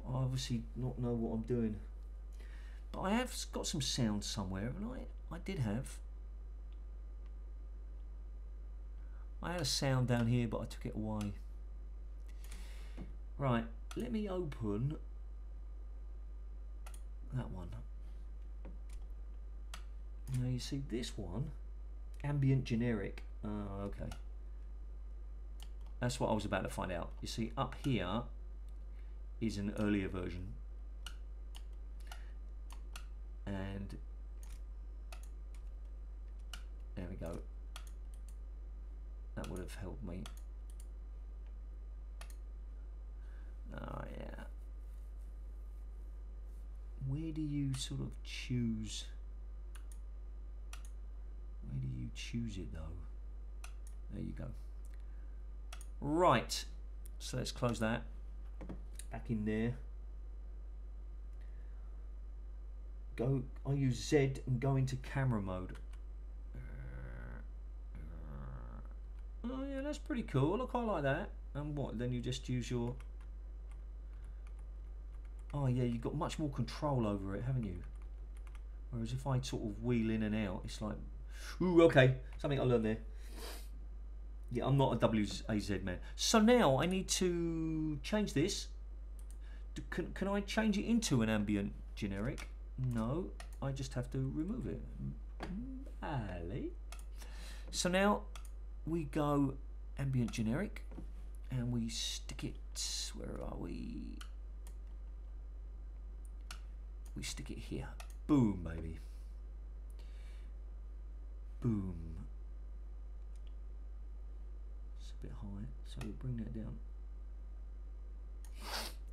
obviously not know what I'm doing. But I have got some sound somewhere, and I did have. I had a sound down here, but I took it away. Right, let me open that one. Now you see this one, ambient generic. Okay. That's what I was about to find out. You see, up here is an earlier version. And there we go. That would have helped me. Oh yeah. Where do you sort of choose? Where do you choose it though? There you go. Right. So let's close that. Back in there. Go. I use Z and go into camera mode. Oh yeah, that's pretty cool. Look, I like that. And what? Then you just use your. Oh yeah, you've got much more control over it, haven't you? Whereas if I sort of wheel in and out, it's like, ooh, okay, something I learned there. Yeah, I'm not a WAZ man. So now I need to change this. Can I change it into an ambient generic? No, I just have to remove it. Ali. So now we go ambient generic and we stick it, where are we? We stick it here. Boom, baby. Boom. It's a bit high, so we'll bring that down.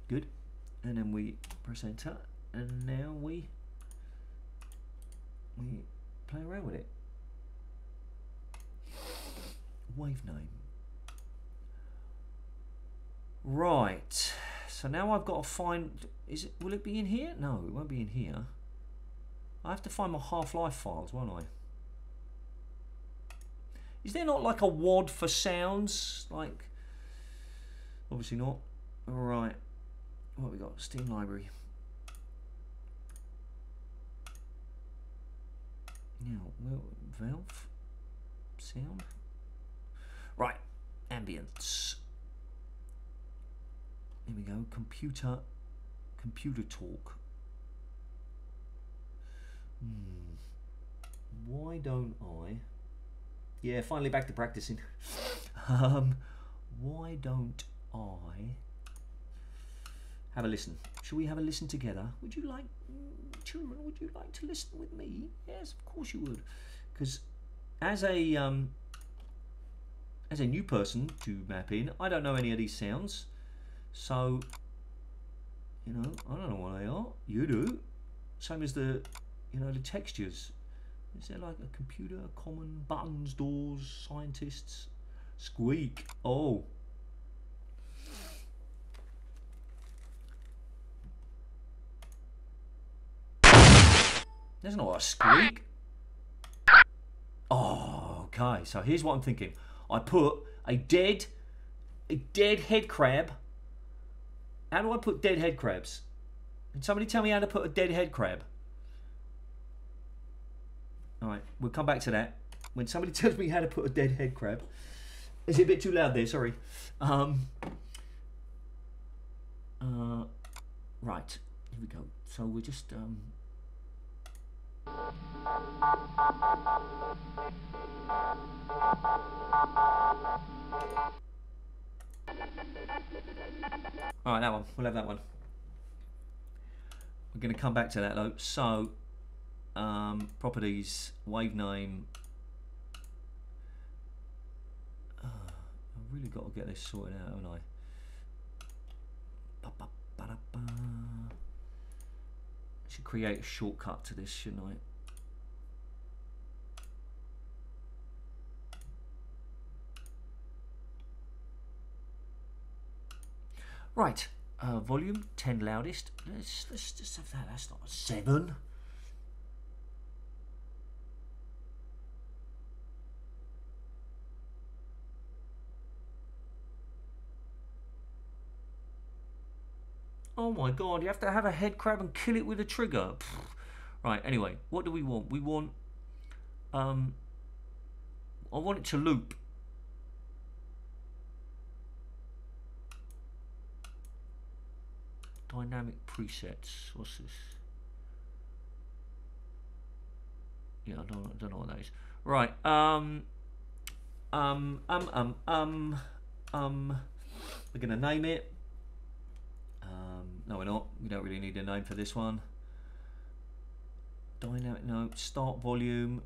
Good. And then we press enter, and now we play around with it. Wave name. Right. So now I've got to find. Is it? Will it be in here? No, it won't be in here. I have to find my Half-Life files, won't I? Is there not like a WAD for sounds? Like, obviously not. All right. What have we got? Steam library. Now, well, Valve sound. Right, ambience. Here we go. Computer talk. Why don't I? Yeah, finally back to practicing. Why don't I have a listen? Shall we have a listen together? Would you like, children? Would you like to listen with me? Yes, of course you would. Because as a new person to map in, I don't know any of these sounds. So, you know, I don't know what they are. You do. Same as the, you know, the textures. Is there like a computer, common, buttons, doors, scientists, squeak? Oh. There's not a squeak. Oh, okay. So here's what I'm thinking. I put a dead head crab. How do I put dead head crabs? Can somebody tell me how to put a dead head crab? Alright, we'll come back to that. When somebody tells me how to put a dead head crab. Is it a bit too loud there? Sorry. Right, here we go. So we're just... Alright, that one. We'll have that one. We're going to come back to that though. So, properties, wave name. I've really got to get this sorted out, haven't I? I should create a shortcut to this, shouldn't I? Right, volume 10 loudest. Let's just have that. That's not a 7. Oh my god, you have to have a head crab and kill it with a trigger. Pfft. Right, anyway, what do we want? We want, I want it to loop. Dynamic presets, what's this? Yeah, I don't know what that is. Right, we're gonna name it. No, we're not. We don't really need a name for this one. Dynamic, no. Start volume.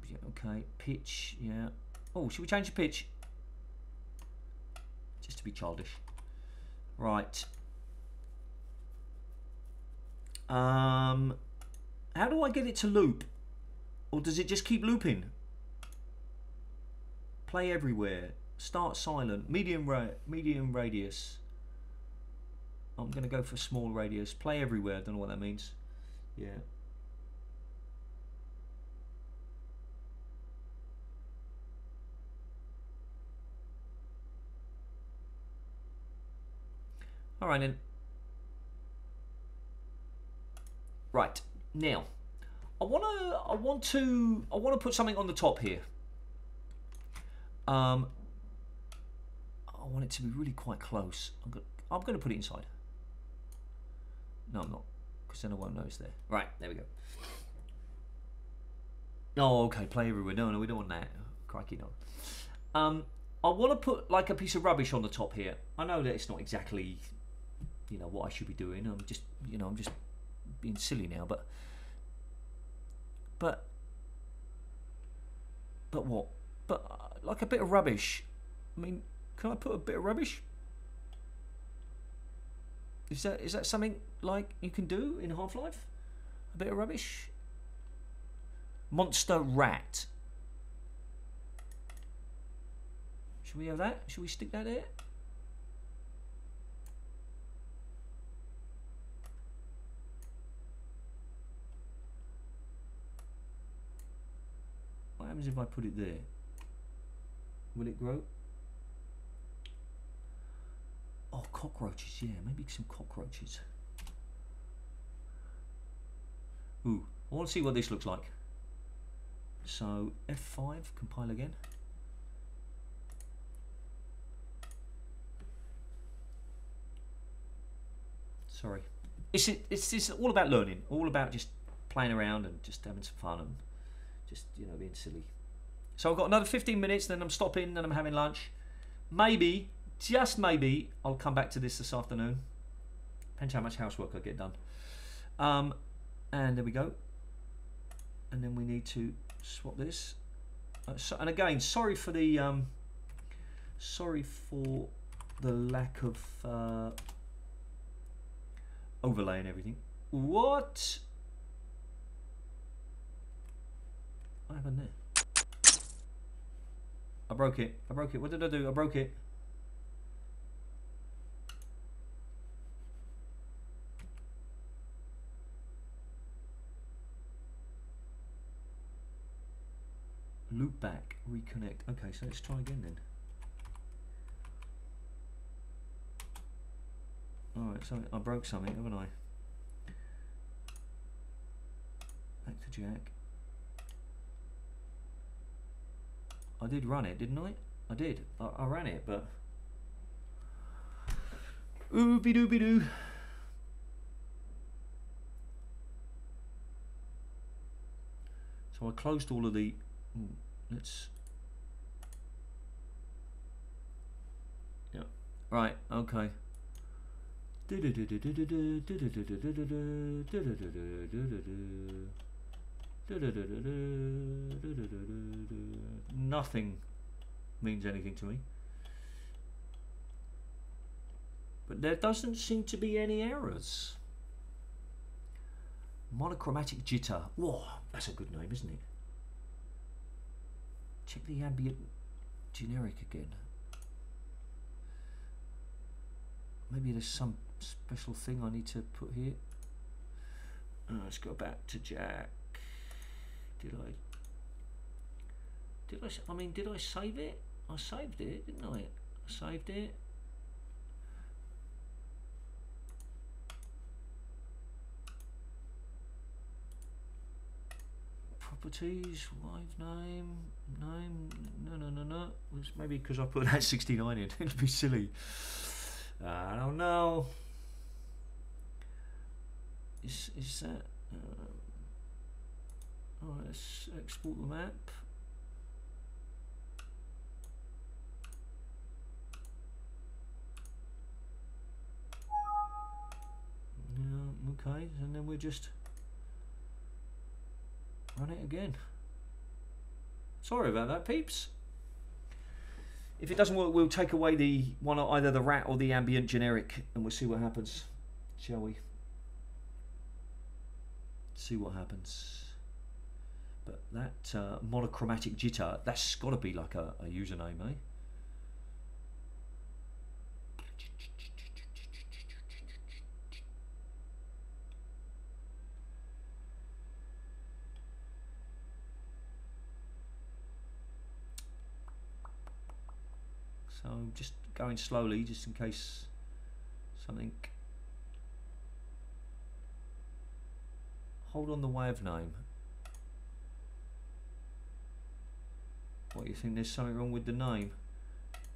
Yeah, okay. Pitch, yeah. Oh, should we change the pitch? Just to be childish. Right. How do I get it to loop? Or does it just keep looping? Play everywhere. Start silent. Medium radius. I'm going to go for small radius. Play everywhere. Don't know what that means. Yeah. All right then. Right now, I want to put something on the top here. I want it to be really quite close. I'm going to put it inside. No, I'm not, because then I won't know it's there. Right, there we go. Oh, okay, play everywhere. No, we don't want that. Crikey, no. I want to put like a piece of rubbish on the top here. I know that it's not exactly, you know, what I should be doing. I'm just, you know, I'm just being silly now, but what? But like a bit of rubbish. I mean, can I put a bit of rubbish? Is that something like you can do in Half-Life? A bit of rubbish? Monster rat. Should we have that? Should we stick that there? What happens if I put it there? Will it grow? Oh, cockroaches, yeah, maybe some cockroaches. Ooh, I want to see what this looks like. So, F5, compile again. Sorry. It's all about learning, all about just playing around and just having some fun and just, you know, being silly. So I've got another 15 minutes, then I'm stopping, then I'm having lunch. Maybe, just maybe, I'll come back to this afternoon. Depends how much housework I get done. And there we go. And then we need to swap this. And again, sorry for the lack of overlay and everything. What happened there? I broke it. What did I do? I broke it. Loop back, reconnect. Okay, so let's try again then. Alright, so I broke something, haven't I? Back to Jack. I did run it, didn't I? I did. I ran it, but... Ooby-dooby-doo. So I closed all of the... let's... Yeah. Right, okay. Nothing means anything to me. But there doesn't seem to be any errors. Monochromatic jitter. Whoa, that's a good name, isn't it? Check the ambient generic again. maybe there's some special thing I need to put here. Let's go back to Jack. Did I save it? I saved it, didn't I? I saved it. Properties, live name, no. It's maybe because I put that 69 in. It'd be silly. I don't know. Is that? Alright, let's export the map. Yeah, okay, and then we'll just run it again. Sorry about that, peeps. If it doesn't work, we'll take away the one, either the rat or the ambient generic, and we'll see what happens. Shall we? See what happens. But that monochromatic jitter, that's got to be like a username, eh? So just going slowly, just in case something. Hold on the wave name. What, you think there's something wrong with the name?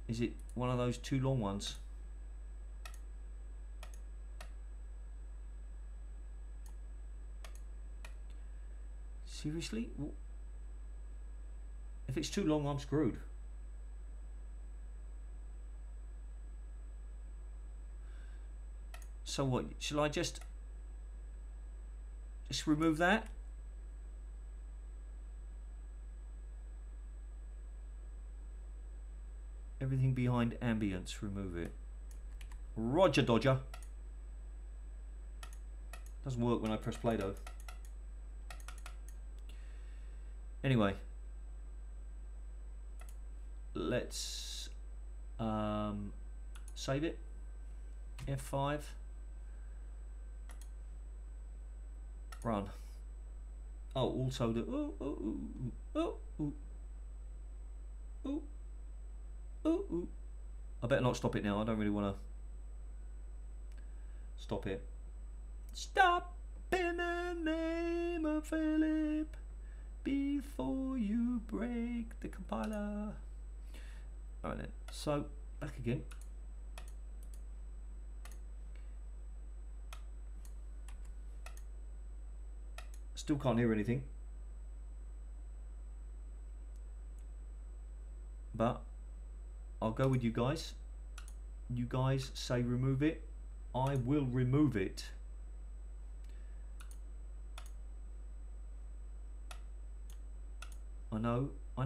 Is it one of those two long ones? Seriously? If it's too long, I'm screwed. So what? Shall I just remove that? Everything behind ambience, remove it. Roger Dodger. Doesn't work when I press play though. Anyway, let's save it. F5. Run. Oh, also the I better not stop it now. I don't really want to stop it. Stop in the name of Phillip before you break the compiler. Alright then, so back again. Still can't hear anything, but I'll go with you guys. You guys say remove it, I will remove it. I know. I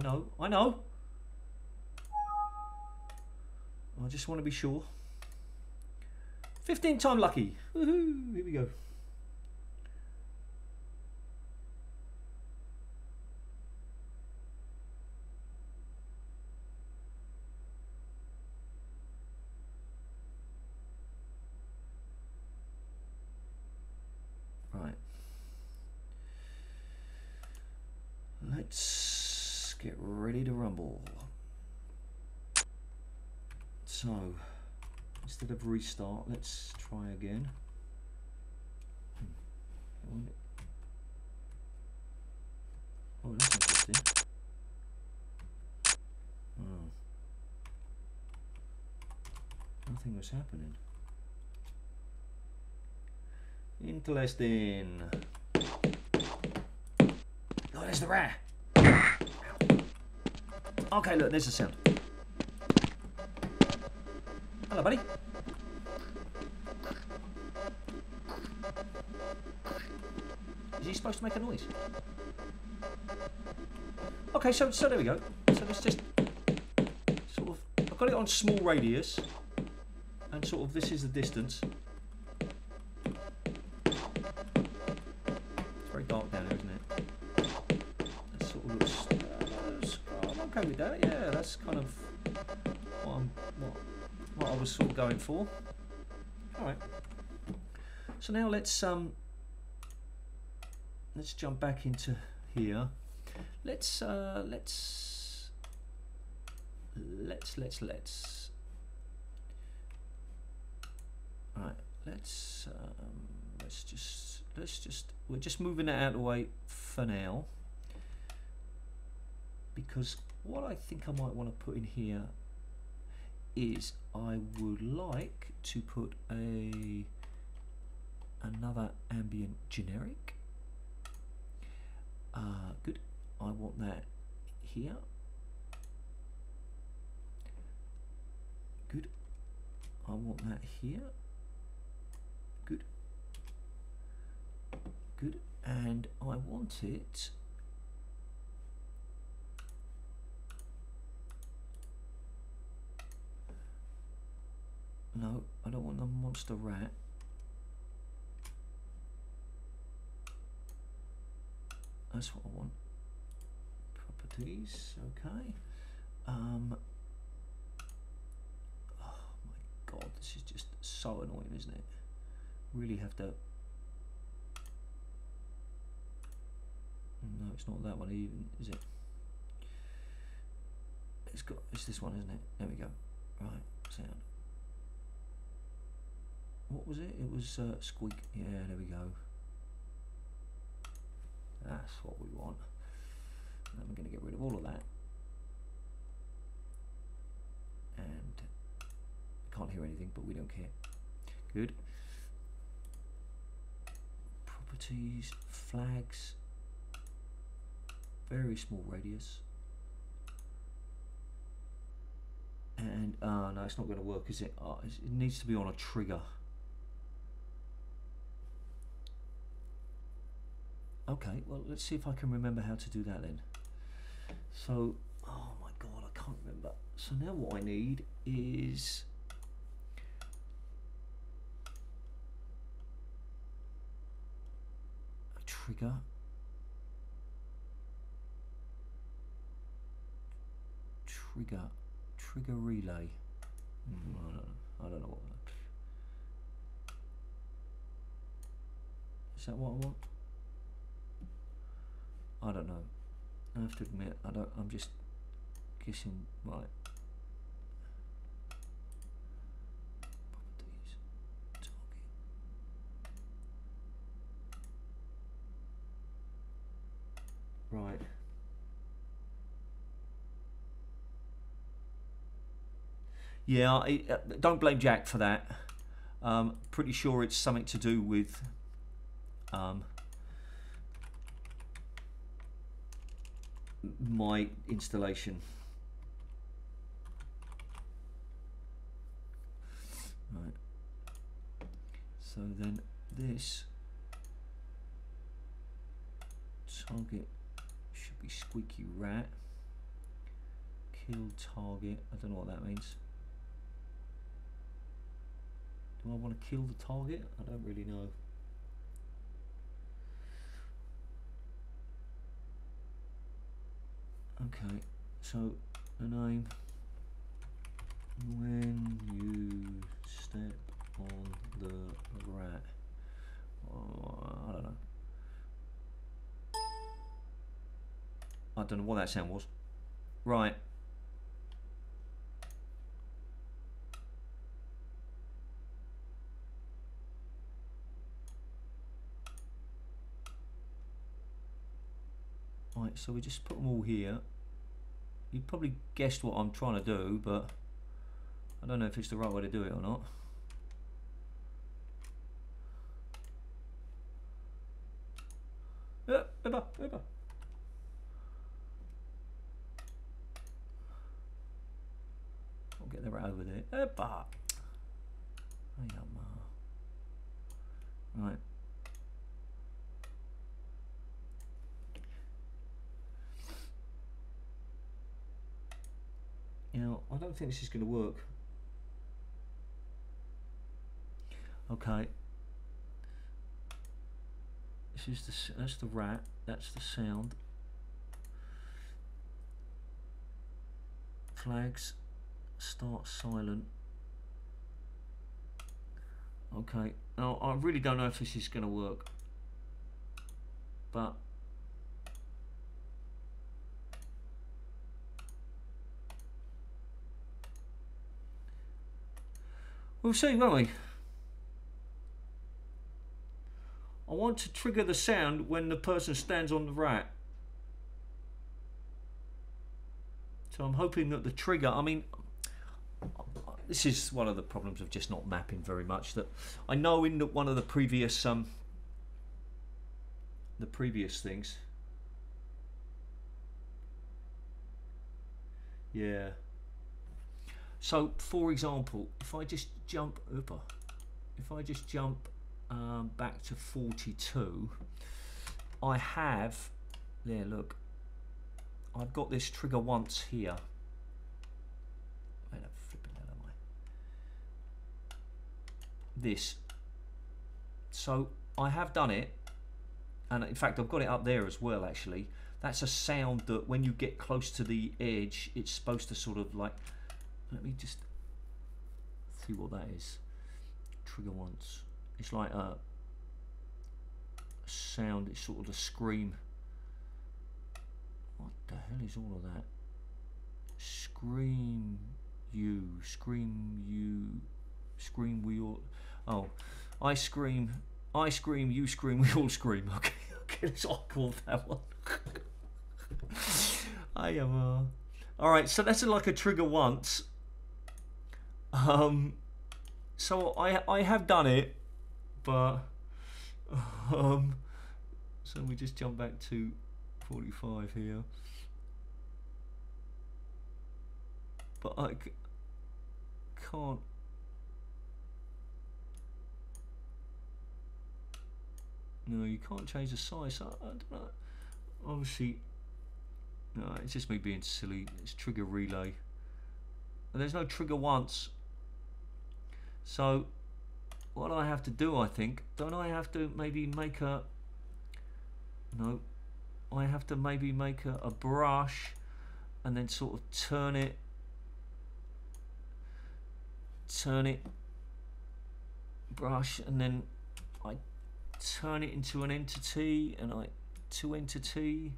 just want to be sure. 15th time lucky. Woohoo! Here we go. Right. Let's get ready to rumble. So, instead of restart, let's try again. Oh, that's interesting. Oh. Nothing was happening. Interesting. Oh, there's the rat. Okay, look, there's the sound. Hello, buddy. Is he supposed to make a noise? Okay, so there we go. So let's just sort of, I've got it on small radius, and sort of this is the distance. It's very dark down here, isn't it? That sort of looks. I'm okay with that. Yeah, that's kind of what I was sort of going for. All right. So now let's jump back into here. Let's right. We're just moving that out of the way for now, because what I think I might want to put in here is I would like to put another ambient generic. Good. I want that here. Good. I want that here. Good. Good. And I want it no, I don't want the monster rat. That's what I want. Properties, okay. Oh my god, this is just so annoying, isn't it? Really have to. No, it's not that one even, is it? It's this one, isn't it? There we go. Right, sound. What was it? It was squeak. Yeah, there we go. That's what we want. And we're going to get rid of all of that. And can't hear anything, but we don't care. Good. Properties, flags, very small radius. And no, it's not going to work, is it? It needs to be on a trigger. Okay, well, let's see if I can remember how to do that then. So, oh my god, I can't remember. So now what I need is a trigger. Trigger relay. I don't know what that is. That what I want? I don't know. I have to admit, I'm just guessing. Right. Properties. Target. Right. Yeah, don't blame Jack for that. Pretty sure it's something to do with my installation. Right. So then this target should be squeaky rat. Kill target. I don't know what that means. Do I want to kill the target? I don't really know. Okay, so the name, when you step on the rat. Oh, I don't know. I don't know what that sound was. Right. Right, so we just put them all here. You probably guessed what I'm trying to do, but I don't know if it's the right way to do it or not. I'll get the rat over there. Right. Now, I don't think this is going to work. Okay. This is that's the rat. That's the sound. Flags start silent. Okay, now I really don't know if this is going to work, but we'll see, won't we? I want to trigger the sound when the person stands on the rat. So I'm hoping that the trigger, I mean, this is one of the problems of just not mapping very much, that I know in one of the previous things. Yeah. So for example, if I just jump back to 42, I have there, look, I've got this trigger once here. Wait, I'm flipping that, am I? This. So I have done it, and in fact I've got it up there as well actually. That's a sound that when you get close to the edge, it's supposed to sort of like, let me just see what that is. Trigger once. It's like a sound, it's sort of a scream. What the hell is all of that? Scream you, we all. Oh, I scream, you scream, we all scream. Okay, that's what I call that one. I am. All right, so that's like a trigger once. So I have done it, but so we just jump back to 45 here, but I can't. No, you can't change the size. So I don't know. Obviously, no, it's just me being silly. It's trigger relay, and there's no trigger once. So what I have to do, I think, don't I have to maybe make a, no, I have to maybe make a brush and then sort of turn it, brush, and then I turn it into an entity, and to entity,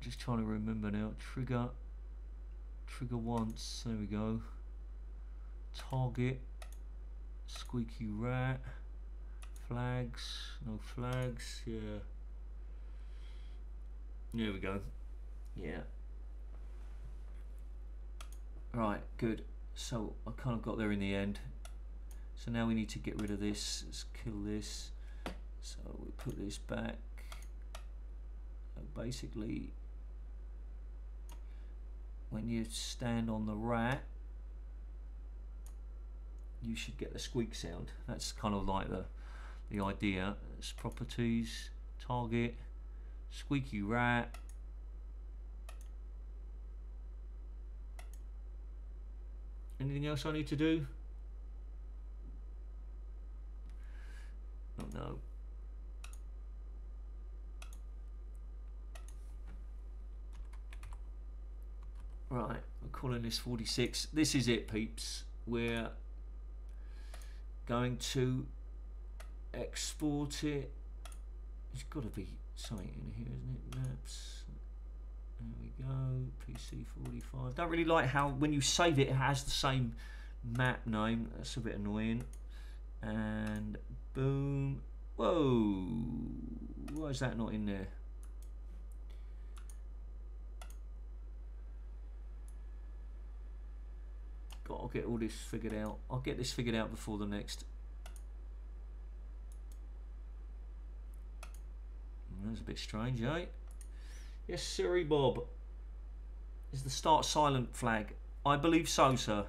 just trying to remember now, trigger once, there we go, target, squeaky rat, flags, no flags, yeah, there we go, yeah, right, good. So I kind of got there in the end. So now we need to get rid of this. Let's kill this. So we put this back. So basically, when you stand on the rat, you should get the squeak sound. That's kind of like the idea. It's properties, target, squeaky rat. Anything else I need to do? Oh no. Right, I'm calling this 46. This is it, peeps. We're going to export it. There's got to be something in here, isn't it? Maps. There we go. PC 45. Don't really like how when you save it, it has the same map name. That's a bit annoying. And boom. Whoa. Why is that not in there? I'll get all this figured out. I'll get this figured out before the next. That's a bit strange, eh? Yes, Siri Bob. Is the start silent flag? I believe so, sir.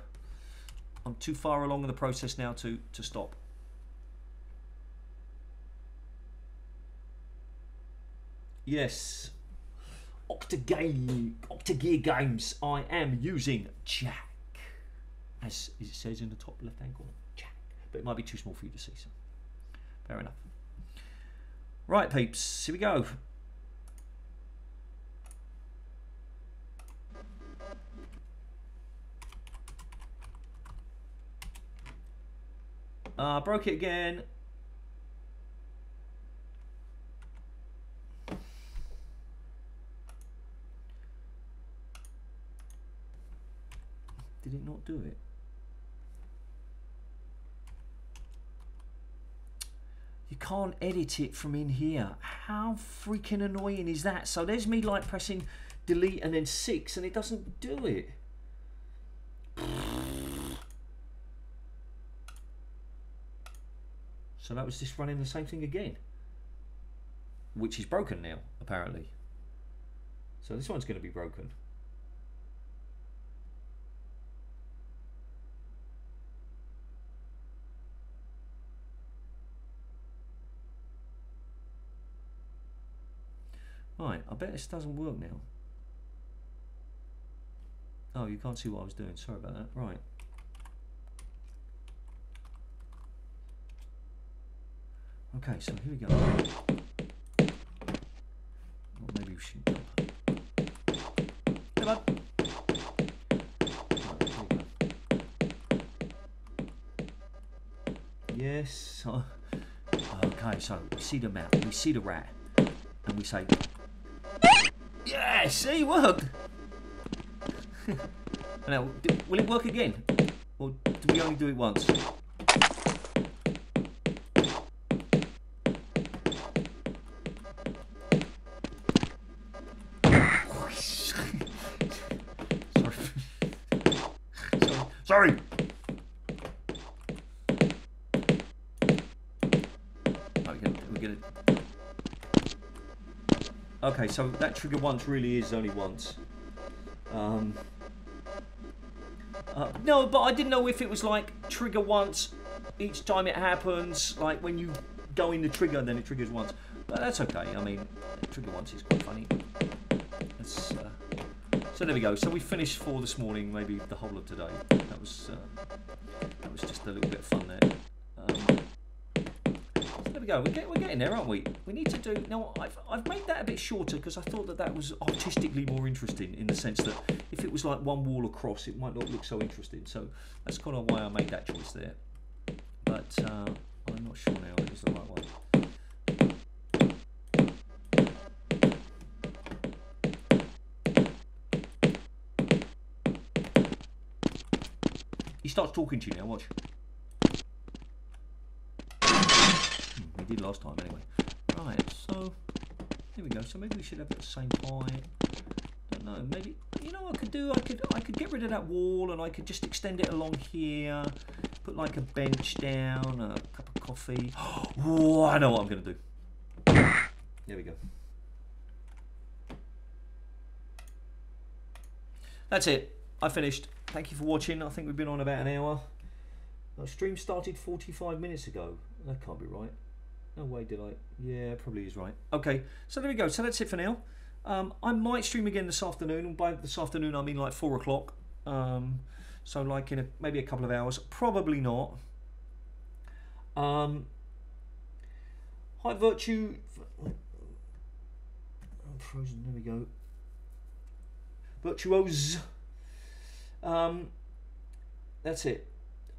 I'm too far along in the process now to stop. Yes. Octagear Games. I am using Jack. As it says in the top left hand corner. Jack. But it might be too small for you to see, so fair enough. Right, peeps, here we go. Broke it again. Did it not do it? You can't edit it from in here. How freaking annoying is that? So there's me like pressing delete and then 6 and it doesn't do it. So that was just running the same thing again, which is broken now apparently. So this one's going to be broken. Right, I bet this doesn't work now. Oh, you can't see what I was doing. Sorry about that. Right. Okay, so here we go. Well, maybe we shouldn't. Come on. Right, here we go. Yes. Okay, so we see the map, we see the rat, and we say, yeah, see, it worked. Now, will it work again? Or do we only do it once? Sorry. We get it. Okay, so that trigger once really is only once. No, but I didn't know if it was like trigger once each time it happens, like when you go in the trigger and then it triggers once. But that's okay. I mean, trigger once is quite funny. So there we go. So we finished for this morning, maybe the whole of today. That was just a little bit of fun there. So there we go. We're getting there, aren't we? We need to do. Now I've made that a bit shorter because I thought that was artistically more interesting in the sense that if it was like one wall across, it might not look so interesting. So that's kind of why I made that choice there. But I'm not sure now it was the right one. He starts talking to you now, watch. We did last time anyway. Right, so here we go. So maybe we should have it at the same height. Don't know, maybe, you know what I could do? I could get rid of that wall and I could just extend it along here. Put like a bench down, a cup of coffee. Oh, I know what I'm gonna do. There we go. That's it. I finished. Thank you for watching. I think we've been on about an hour. Our stream started 45 minutes ago. That can't be right. No way did I. Yeah, it probably is right. Okay, so there we go. So that's it for now. I might stream again this afternoon. And by this afternoon, I mean like 4 o'clock. So like in maybe a couple of hours. Probably not. Hi, Virtue. I'm frozen. There we go. Virtuose. That's it.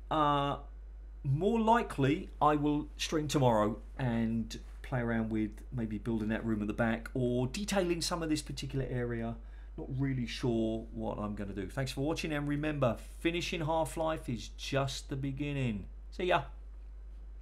More likely I will stream tomorrow and play around with maybe building that room at the back or detailing some of this particular area. Not really sure what I'm going to do. Thanks for watching, and remember, finishing Half-Life is just the beginning. See ya.